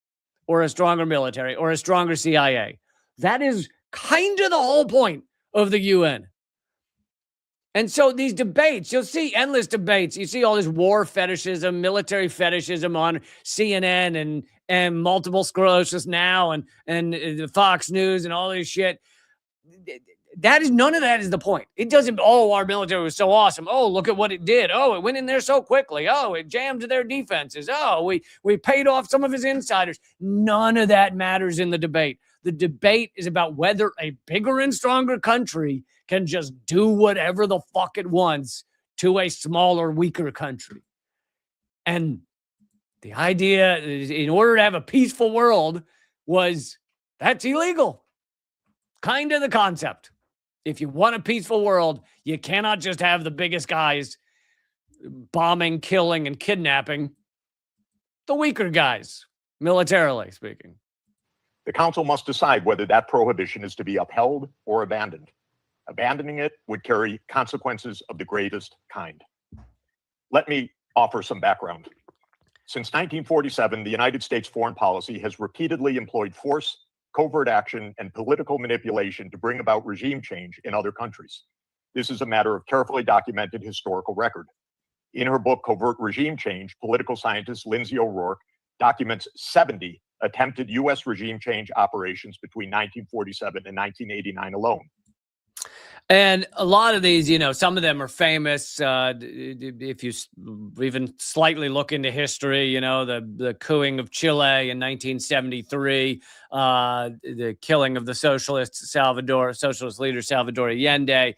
or a stronger military or a stronger CIA. That is kind of the whole point of the UN. And so these debates, you'll see endless debates. You see all this war fetishism, military fetishism on CNN and multiple sclerosis now and Fox News and all this shit. None of that is the point. It doesn't, our military was so awesome. Oh, look at what it did. Oh, it went in there so quickly. Oh, it jammed their defenses. Oh, we paid off some of his insiders. None of that matters in the debate. The debate is about whether a bigger and stronger country can just do whatever the fuck it wants to a smaller, weaker country. And the idea is, in order to have a peaceful world, that's illegal. Kind of the concept. If you want a peaceful world, you cannot just have the biggest guys bombing, killing, and kidnapping the weaker guys, militarily speaking. The Council must decide whether that prohibition is to be upheld or abandoned. Abandoning it would carry consequences of the greatest kind. Let me offer some background. Since 1947, the United States foreign policy has repeatedly employed force, covert action, and political manipulation to bring about regime change in other countries. This is a matter of carefully documented historical record. In her book, Covert Regime Change, political scientist Lindsay O'Rourke documents 70 attempted U.S. regime change operations between 1947 and 1989 alone. And a lot of these, you know, some of them are famous. If you even slightly look into history, you know, the couing of Chile in 1973, the killing of the socialist leader Salvador Allende,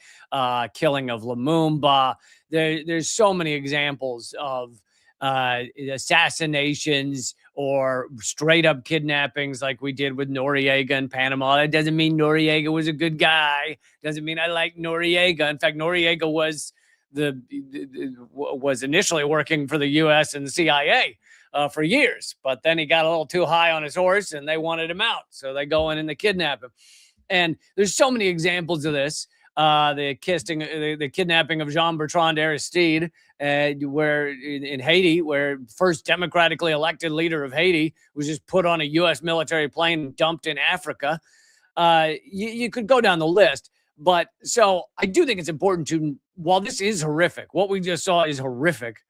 killing of Lumumba. There's so many examples of assassinations or straight up kidnappings like we did with Noriega in Panama. That doesn't mean Noriega was a good guy. Doesn't mean I like Noriega. In fact, Noriega was initially working for the U.S. and the CIA for years, but then he got a little too high on his horse and they wanted him out. So they go in and they kidnap him. And there's so many examples of this. The kidnapping of Jean-Bertrand Aristide, where in Haiti, where first democratically elected leader of Haiti was just put on a U.S. military plane and dumped in Africa. You could go down the list. But so I do think it's important to, while this is horrific, what we just saw is horrific,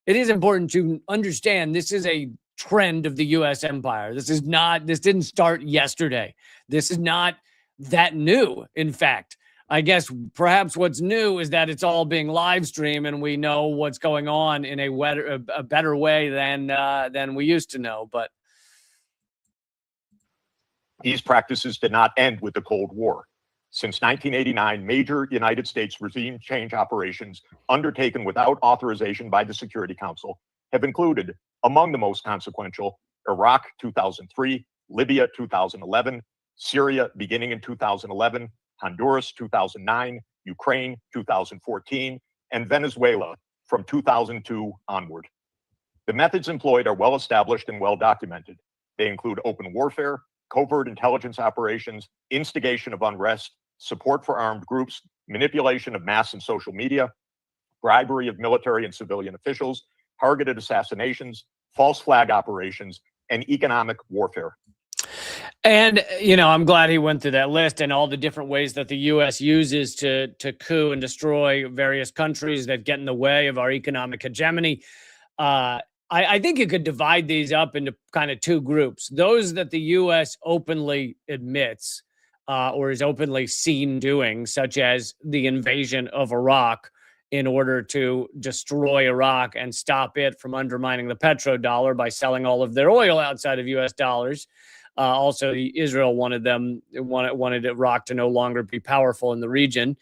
it is important to understand this is a trend of the U.S. empire. This didn't start yesterday. This is not that new, in fact. I guess perhaps what's new is that it's all being live streamed and we know what's going on in a better way than we used to know. But these practices did not end with the Cold War. Since 1989, major United States regime change operations undertaken without authorization by the Security Council have included, among the most consequential, Iraq 2003, Libya 2011, Syria beginning in 2011, Honduras 2009, Ukraine 2014, and Venezuela from 2002 onward. The methods employed are well established and well documented. They include open warfare, covert intelligence operations, instigation of unrest, support for armed groups, manipulation of mass and social media, bribery of military and civilian officials, targeted assassinations, false flag operations, and economic warfare. And, you know, I'm glad he went through that list and all the different ways that the U.S. uses to coup and destroy various countries that get in the way of our economic hegemony. I think you could divide these up into kind of two groups. Those that the U.S. openly admits or is openly seen doing, such as the invasion of Iraq in order to destroy Iraq and stop it from undermining the petrodollar by selling all of their oil outside of U.S. dollars. Also, Israel wanted Iraq to no longer be powerful in the region.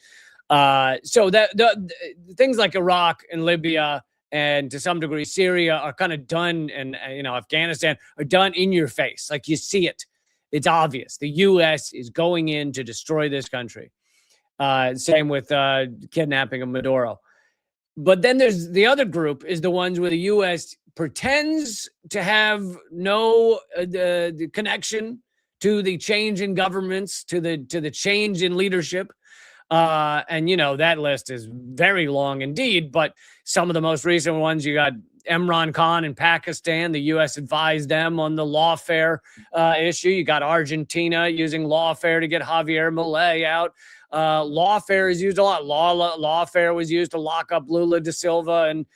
So that things like Iraq and Libya and to some degree Syria are kind of done, and Afghanistan are done in your face. Like you see it. It's obvious. The U.S. is going in to destroy this country. Same with kidnapping of Maduro. But then there's the other group is the ones where the U.S. pretends to have no the connection to the change in governments, to the change in leadership. And, you know, that list is very long indeed. But some of the most recent ones, you got Imran Khan in Pakistan. The U.S. advised them on the lawfare issue. You got Argentina using lawfare to get Javier Milei out. Lawfare is used a lot. Lawfare was used to lock up Lula da Silva and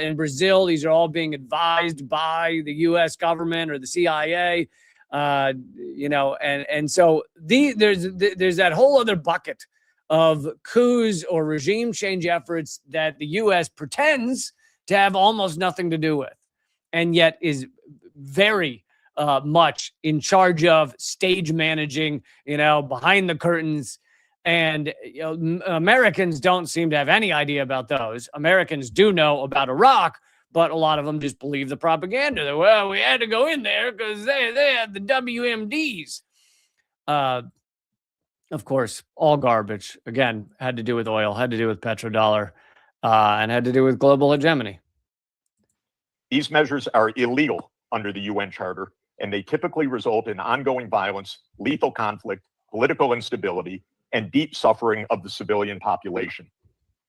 in Brazil. These are all being advised by the U.S. government or the CIA. And so there's that whole other bucket of coups or regime change efforts that the U.S. pretends to have almost nothing to do with, and yet is very much in charge of stage managing, behind the curtains. And Americans don't seem to have any idea about those. Americans do know about Iraq, but a lot of them just believe the propaganda that, well, we had to go in there because they had the WMDs. Of course, all garbage. Again, had to do with oil, had to do with petrodollar, and had to do with global hegemony. These measures are illegal under the UN Charter, and they typically result in ongoing violence, lethal conflict, political instability, and deep suffering of the civilian population.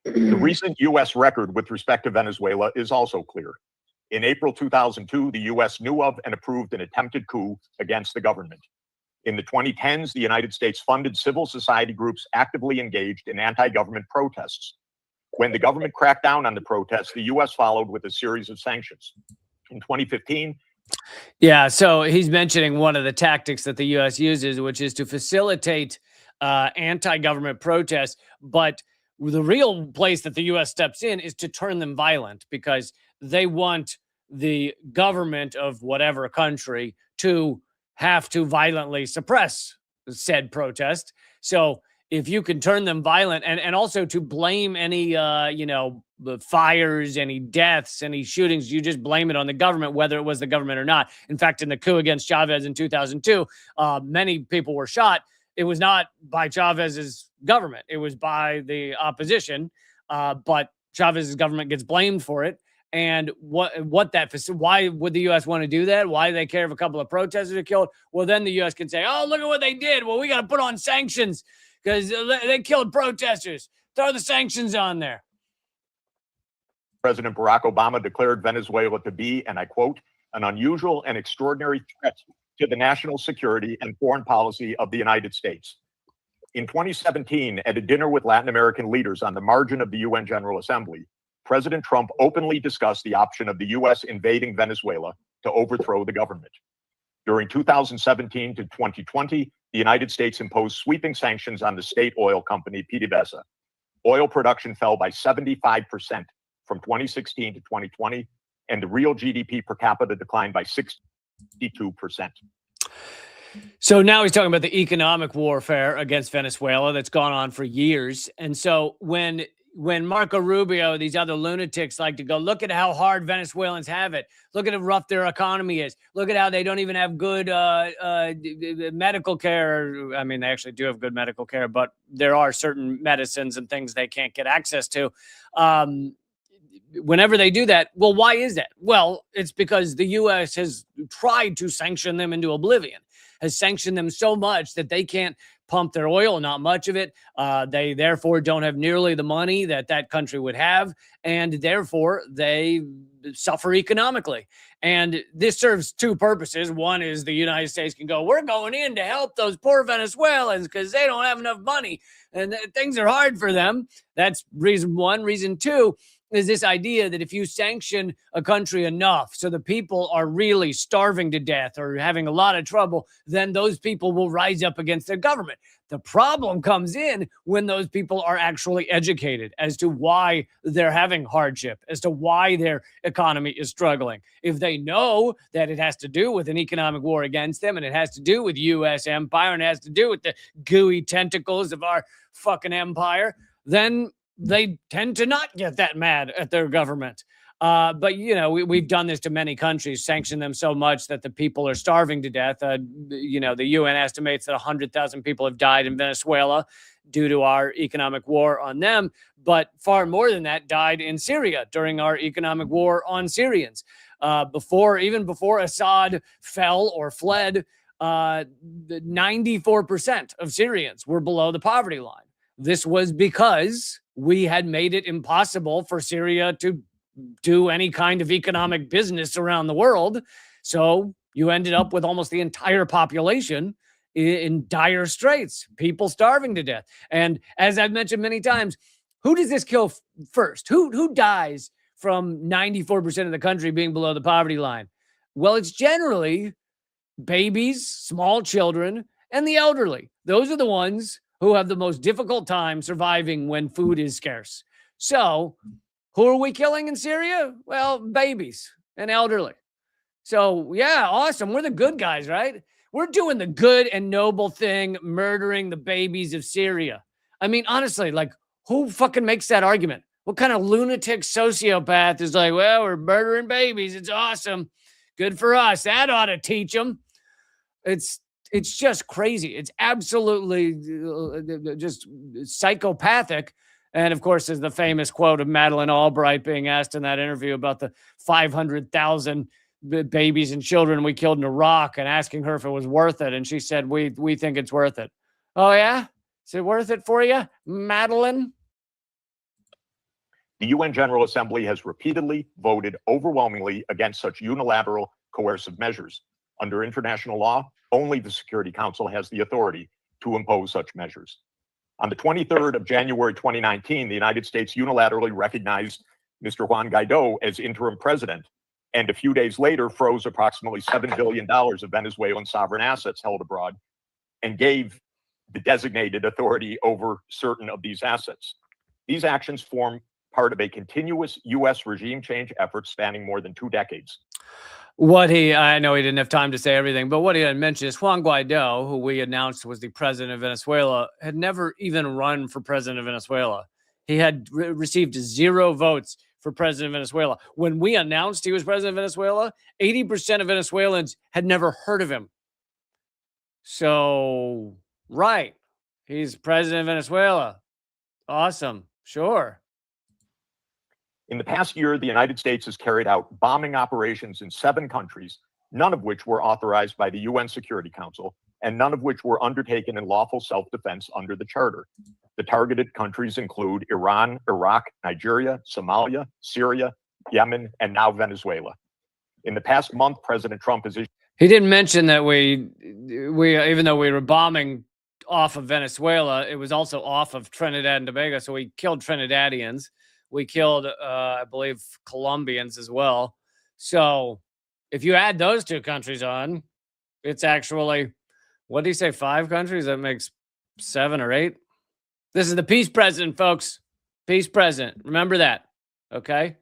The recent U.S. record with respect to Venezuela is also clear. In April 2002, the U.S. knew of and approved an attempted coup against the government. In the 2010s, the United States funded civil society groups actively engaged in anti-government protests. When the government cracked down on the protests, the U.S. followed with a series of sanctions. In 2015, yeah, so he's mentioning one of the tactics that the U.S. uses, which is to facilitate anti-government protests. But the real place that the U.S. steps in is to turn them violent, because they want the government of whatever country to have to violently suppress said protest. So if you can turn them violent, and also to blame any, the fires, any deaths, any shootings, you just blame it on the government, whether it was the government or not. In fact, in the coup against Chavez in 2002, many people were shot. It was not by Chavez's government. It was by the opposition. But Chavez's government gets blamed for it. And why would the U.S. want to do that? Why do they care if a couple of protesters are killed? Well, then the U.S. can say, oh, look at what they did. Well, we got to put on sanctions because they killed protesters. Throw the sanctions on there. President Barack Obama declared Venezuela to be, and I quote, an unusual and extraordinary threat to the national security and foreign policy of the United States. In 2017, at a dinner with Latin American leaders on the margin of the UN General Assembly, President Trump openly discussed the option of the U.S. invading Venezuela to overthrow the government. During 2017 to 2020, the United States imposed sweeping sanctions on the state oil company PDVSA. Oil production fell by 75% from 2016 to 2020, and the real GDP per capita declined by 62%. So now he's talking about the economic warfare against Venezuela that's gone on for years. And so when Marco Rubio, these other lunatics like to go, look at how hard Venezuelans have it. Look at how rough their economy is. Look at how they don't even have good medical care. I mean, they actually do have good medical care, but there are certain medicines and things they can't get access to. Whenever they do that, well, why is that? Well, it's because the U.S. has tried to sanction them into oblivion, has sanctioned them so much that they can't pump their oil, not much of it. They therefore don't have nearly the money that country would have, and therefore they suffer economically. And this serves two purposes. One is the United States can go, we're going in to help those poor Venezuelans because they don't have enough money and things are hard for them. That's reason one. Reason two is this idea that if you sanction a country enough so the people are really starving to death or having a lot of trouble, then those people will rise up against their government. The problem comes in when those people are actually educated as to why they're having hardship, as to why their economy is struggling. If they know that it has to do with an economic war against them, and it has to do with U.S. empire, and it has to do with the gooey tentacles of our fucking empire, then they tend to not get that mad at their government. But, you know, we've done this to many countries, sanctioned them so much that the people are starving to death. The UN estimates that 100,000 people have died in Venezuela due to our economic war on them. But far more than that died in Syria during our economic war on Syrians. Even before Assad fell or fled, 94% of Syrians were below the poverty line. This was because we had made it impossible for Syria to do any kind of economic business around the world. So you ended up with almost the entire population in dire straits, people starving to death. And as I've mentioned many times, who does this kill first? Who dies from 94% of the country being below the poverty line? Well, it's generally babies, small children, and the elderly. Those are the ones who have the most difficult time surviving when food is scarce. So who are we killing in Syria? Well, babies and elderly. So yeah, awesome. We're the good guys, right? We're doing the good and noble thing, murdering the babies of Syria. I mean, honestly, like, who fucking makes that argument? What kind of lunatic sociopath is like, well, we're murdering babies. It's awesome. Good for us. That ought to teach them. It's just crazy. It's absolutely just psychopathic. And of course, there's the famous quote of Madeleine Albright being asked in that interview about the 500,000 babies and children we killed in Iraq, and asking her if it was worth it. And she said, we think it's worth it. Oh, yeah? Is it worth it for you, Madeleine? The UN General Assembly has repeatedly voted overwhelmingly against such unilateral coercive measures. Under international law, only the Security Council has the authority to impose such measures. On the 23rd of January 2019, the United States unilaterally recognized Mr. Juan Guaido as interim president, and a few days later froze approximately $7 billion of Venezuelan sovereign assets held abroad and gave the designated authority over certain of these assets. These actions form part of a continuous U.S. regime change effort spanning more than 2 decades. I know he didn't have time to say everything, but what he had mentioned is Juan Guaido, who we announced was the president of Venezuela, had never even run for president of Venezuela. He had received 0 votes for president of Venezuela. When we announced he was president of Venezuela, 80% of Venezuelans had never heard of him. So, right, he's president of Venezuela. Awesome, sure. In the past year, the United States has carried out bombing operations in 7 countries, none of which were authorized by the UN Security Council, and none of which were undertaken in lawful self-defense under the Charter. The targeted countries include Iran, Iraq, Nigeria, Somalia, Syria, Yemen, and now Venezuela. In the past month, President Trump has issued... He didn't mention that we even though we were bombing off of Venezuela, it was also off of Trinidad and Tobago, so we killed Trinidadians. We killed, I believe, Colombians as well. So if you add those 2 countries on, it's actually, what did he say, 5 countries? That makes 7 or 8. This is the peace president, folks. Peace president. Remember that, okay?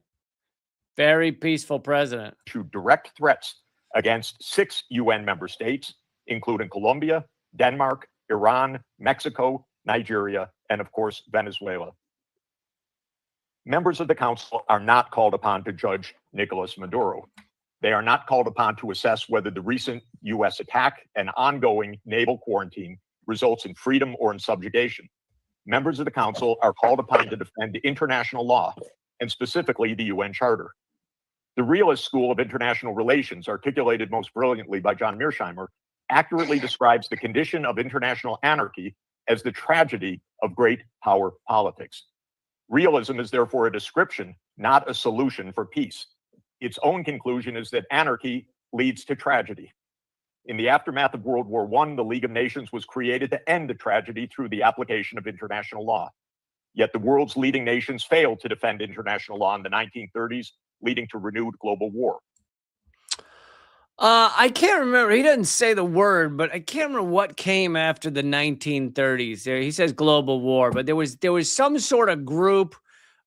Very peaceful president. To direct threats against 6 UN member states, including Colombia, Denmark, Iran, Mexico, Nigeria, and of course, Venezuela. Members of the Council are not called upon to judge Nicolas Maduro. They are not called upon to assess whether the recent U.S. attack and ongoing naval quarantine results in freedom or in subjugation. Members of the Council are called upon to defend international law, and specifically the UN Charter. The realist school of international relations, articulated most brilliantly by John Mearsheimer, accurately describes the condition of international anarchy as the tragedy of great power politics. Realism is therefore a description, not a solution for peace. Its own conclusion is that anarchy leads to tragedy. In the aftermath of World War I, the League of Nations was created to end the tragedy through the application of international law. Yet the world's leading nations failed to defend international law in the 1930s, leading to renewed global war. I can't remember. He doesn't say the word, but I can't remember what came after the 1930s. He says global war, but there was some sort of group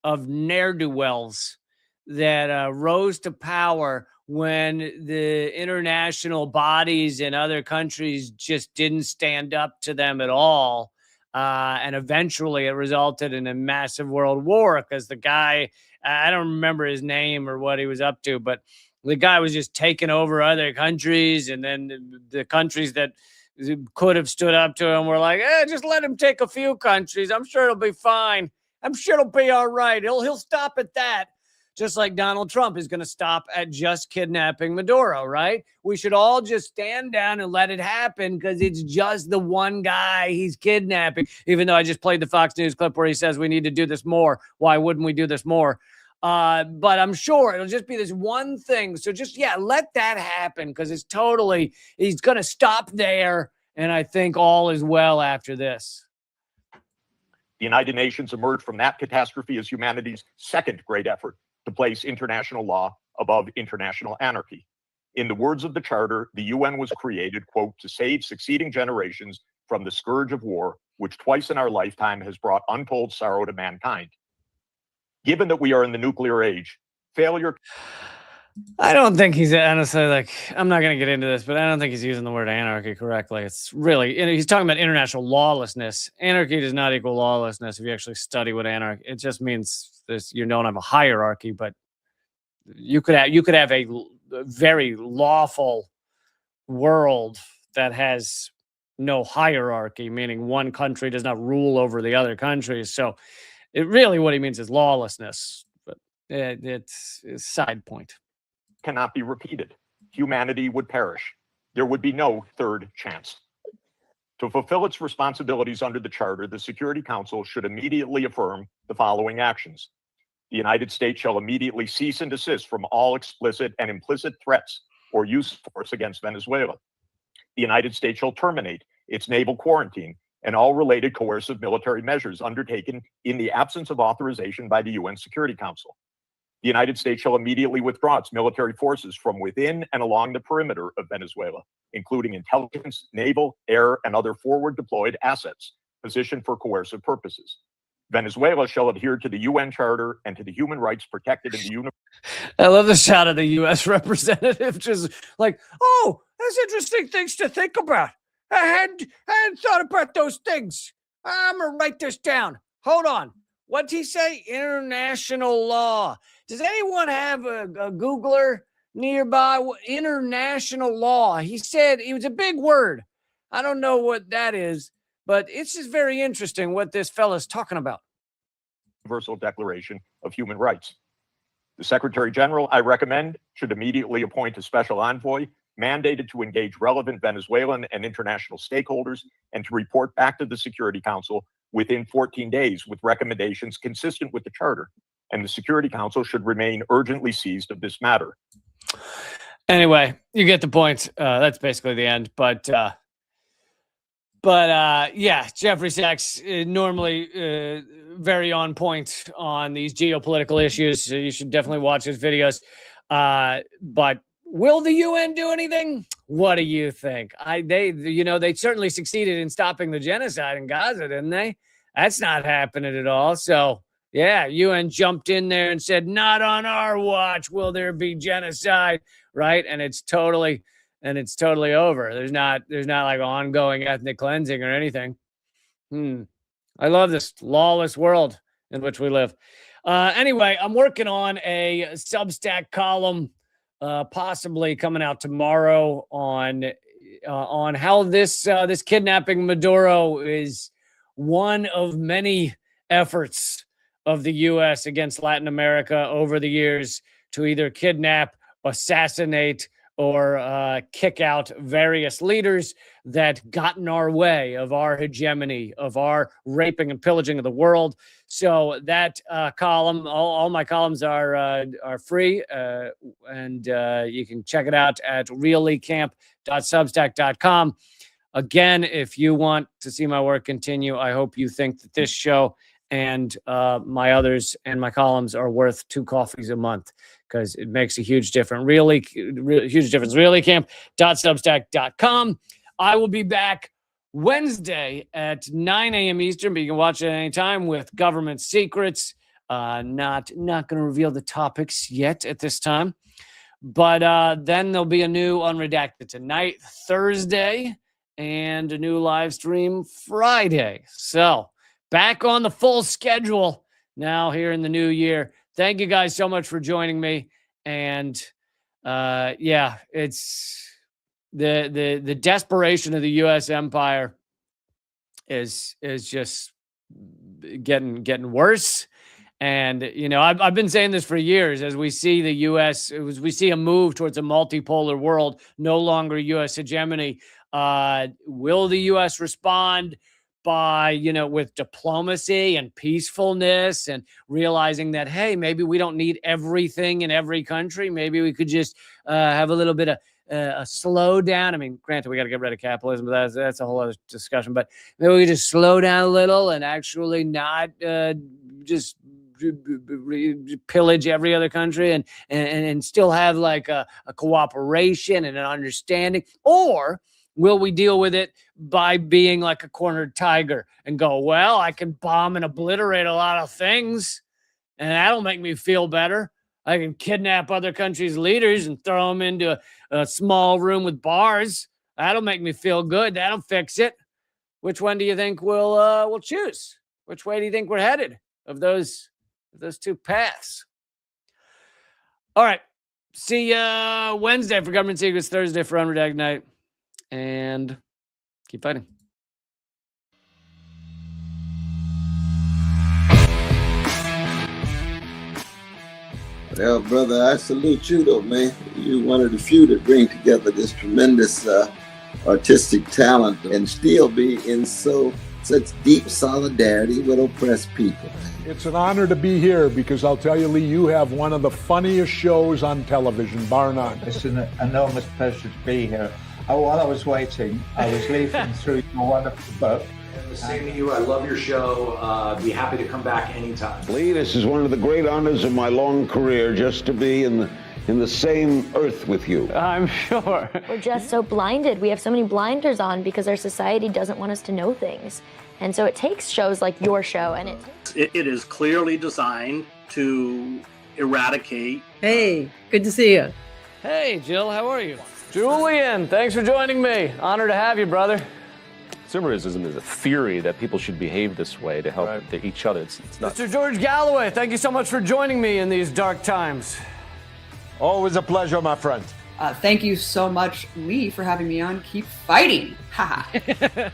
of ne'er-do-wells that rose to power when the international bodies in other countries just didn't stand up to them at all. And eventually it resulted in a massive world war because the guy, I don't remember his name or what he was up to, but the guy was just taking over other countries, and then the countries that could have stood up to him were like, just let him take a few countries. I'm sure it'll be fine. I'm sure it'll be all right. He'll stop at that. Just like Donald Trump is going to stop at just kidnapping Maduro, right? We should all just stand down and let it happen because it's just the one guy he's kidnapping. Even though I just played the Fox News clip where he says we need to do this more. Why wouldn't we do this more? But I'm sure it'll just be this one thing. So just, let that happen because he's going to stop there. And I think all is well after this. The United Nations emerged from that catastrophe as humanity's second great effort to place international law above international anarchy. In the words of the Charter, the UN was created, quote, to save succeeding generations from the scourge of war, which twice in our lifetime has brought untold sorrow to mankind. Given that we are in the nuclear age, failure... I don't think he's honestly I'm not going to get into this, but I don't think he's using the word anarchy correctly. It's really, he's talking about international lawlessness. Anarchy does not equal lawlessness if you actually study what anarchy, it just means this, you don't have a hierarchy, but you could have a very lawful world that has no hierarchy, meaning one country does not rule over the other countries. So it really, what he means is lawlessness, but it's a side point. Cannot be repeated. Humanity would perish. There would be no third chance. To fulfill its responsibilities under the Charter, the Security Council should immediately affirm the following actions. The United States shall immediately cease and desist from all explicit and implicit threats or use of force against Venezuela. The United States shall terminate its naval quarantine and all related coercive military measures undertaken in the absence of authorization by the UN Security Council. The United States shall immediately withdraw its military forces from within and along the perimeter of Venezuela, including intelligence, naval, air, and other forward deployed assets positioned for coercive purposes. Venezuela shall adhere to the UN Charter and to the human rights protected in the universal. I love the shot of the U.S. representative just like, oh, that's interesting things to think about. I hadn't thought about those things. I'm going to write this down. Hold on. What'd he say? International law. Does anyone have a Googler nearby? International law. He said it was a big word. I don't know what that is, but it's just very interesting what this fella's talking about. Universal Declaration of Human Rights. The Secretary General, I recommend, should immediately appoint a special envoy mandated to engage relevant Venezuelan and international stakeholders and to report back to the Security Council within 14 days with recommendations consistent with the Charter. And the Security Council should remain urgently seized of this matter. Anyway, you get the point. That's basically the end. But yeah, Jeffrey Sachs normally very on point on these geopolitical issues. So you should definitely watch his videos. But will the UN do anything? What do you think? They certainly succeeded in stopping the genocide in Gaza, didn't they? That's not happening at all. So yeah, UN jumped in there and said, not on our watch will there be genocide, right? And it's totally over. There's not like ongoing ethnic cleansing or anything. I love this lawless world in which we live. Anyway, I'm working on a Substack column, possibly coming out tomorrow on how this kidnapping Maduro is one of many efforts of the U.S. against Latin America over the years to either kidnap, assassinate, or kick out various leaders that got in our way of our hegemony, of our raping and pillaging of the world. So that column, all my columns are free, and you can check it out at reallycamp.substack.com. Again, if you want to see my work continue, I hope you think that this show and my others and my columns are worth 2 coffees a month, because it makes a huge difference. Huge difference. reallycamp.substack.com. I will be back Wednesday at 9 a.m. Eastern, but you can watch it at any time with Government Secrets. Not going to reveal the topics yet at this time. But then there'll be a new Unredacted tonight, Thursday, and a new live stream Friday. So back on the full schedule now here in the new year. Thank you guys so much for joining me. And yeah, it's the desperation of the U.S. empire is just getting worse. And, I've been saying this for years, as we see the U.S., as we see a move towards a multipolar world, no longer U.S. hegemony. Will the U.S. respond by, with diplomacy and peacefulness and realizing that, hey, maybe we don't need everything in every country. Maybe we could just have a little bit of a slowdown. I mean, granted, we got to get rid of capitalism, but that's a whole other discussion. But maybe we just slow down a little and actually not just pillage every other country and still have like a cooperation and an understanding. Or will we deal with it by being like a cornered tiger and go, well, I can bomb and obliterate a lot of things, and that'll make me feel better. I can kidnap other countries' leaders and throw them into a small room with bars. That'll make me feel good. That'll fix it. Which one do you think we'll choose? Which way do you think we're headed of those two paths? All right. See you Wednesday for Government Secrets, Thursday for Unredacted Night. And keep fighting. Well, brother, I salute you, though, man. You're one of the few that bring together this tremendous artistic talent and still be in so such deep solidarity with oppressed people. It's an honor to be here because I'll tell you, Lee, you have one of the funniest shows on television, bar none. It's an enormous pleasure to be here. While I was waiting, I was leafing through your wonderful book. The same to you. I love your show. Be happy to come back anytime. Lee, this is one of the great honors of my long career, just to be in the same earth with you. I'm sure. We're just so blinded. We have so many blinders on because our society doesn't want us to know things. And so it takes shows like your show, and it is clearly designed to eradicate. Hey, good to see you. Hey, Jill, how are you? Julian, thanks for joining me. Honor to have you, brother. Consumerism is a theory that people should behave this way to help each other. It's not. Mr. George Galloway, thank you so much for joining me in these dark times. Always a pleasure, my friend. Thank you so much, Lee, for having me on. Keep fighting. Ha ha.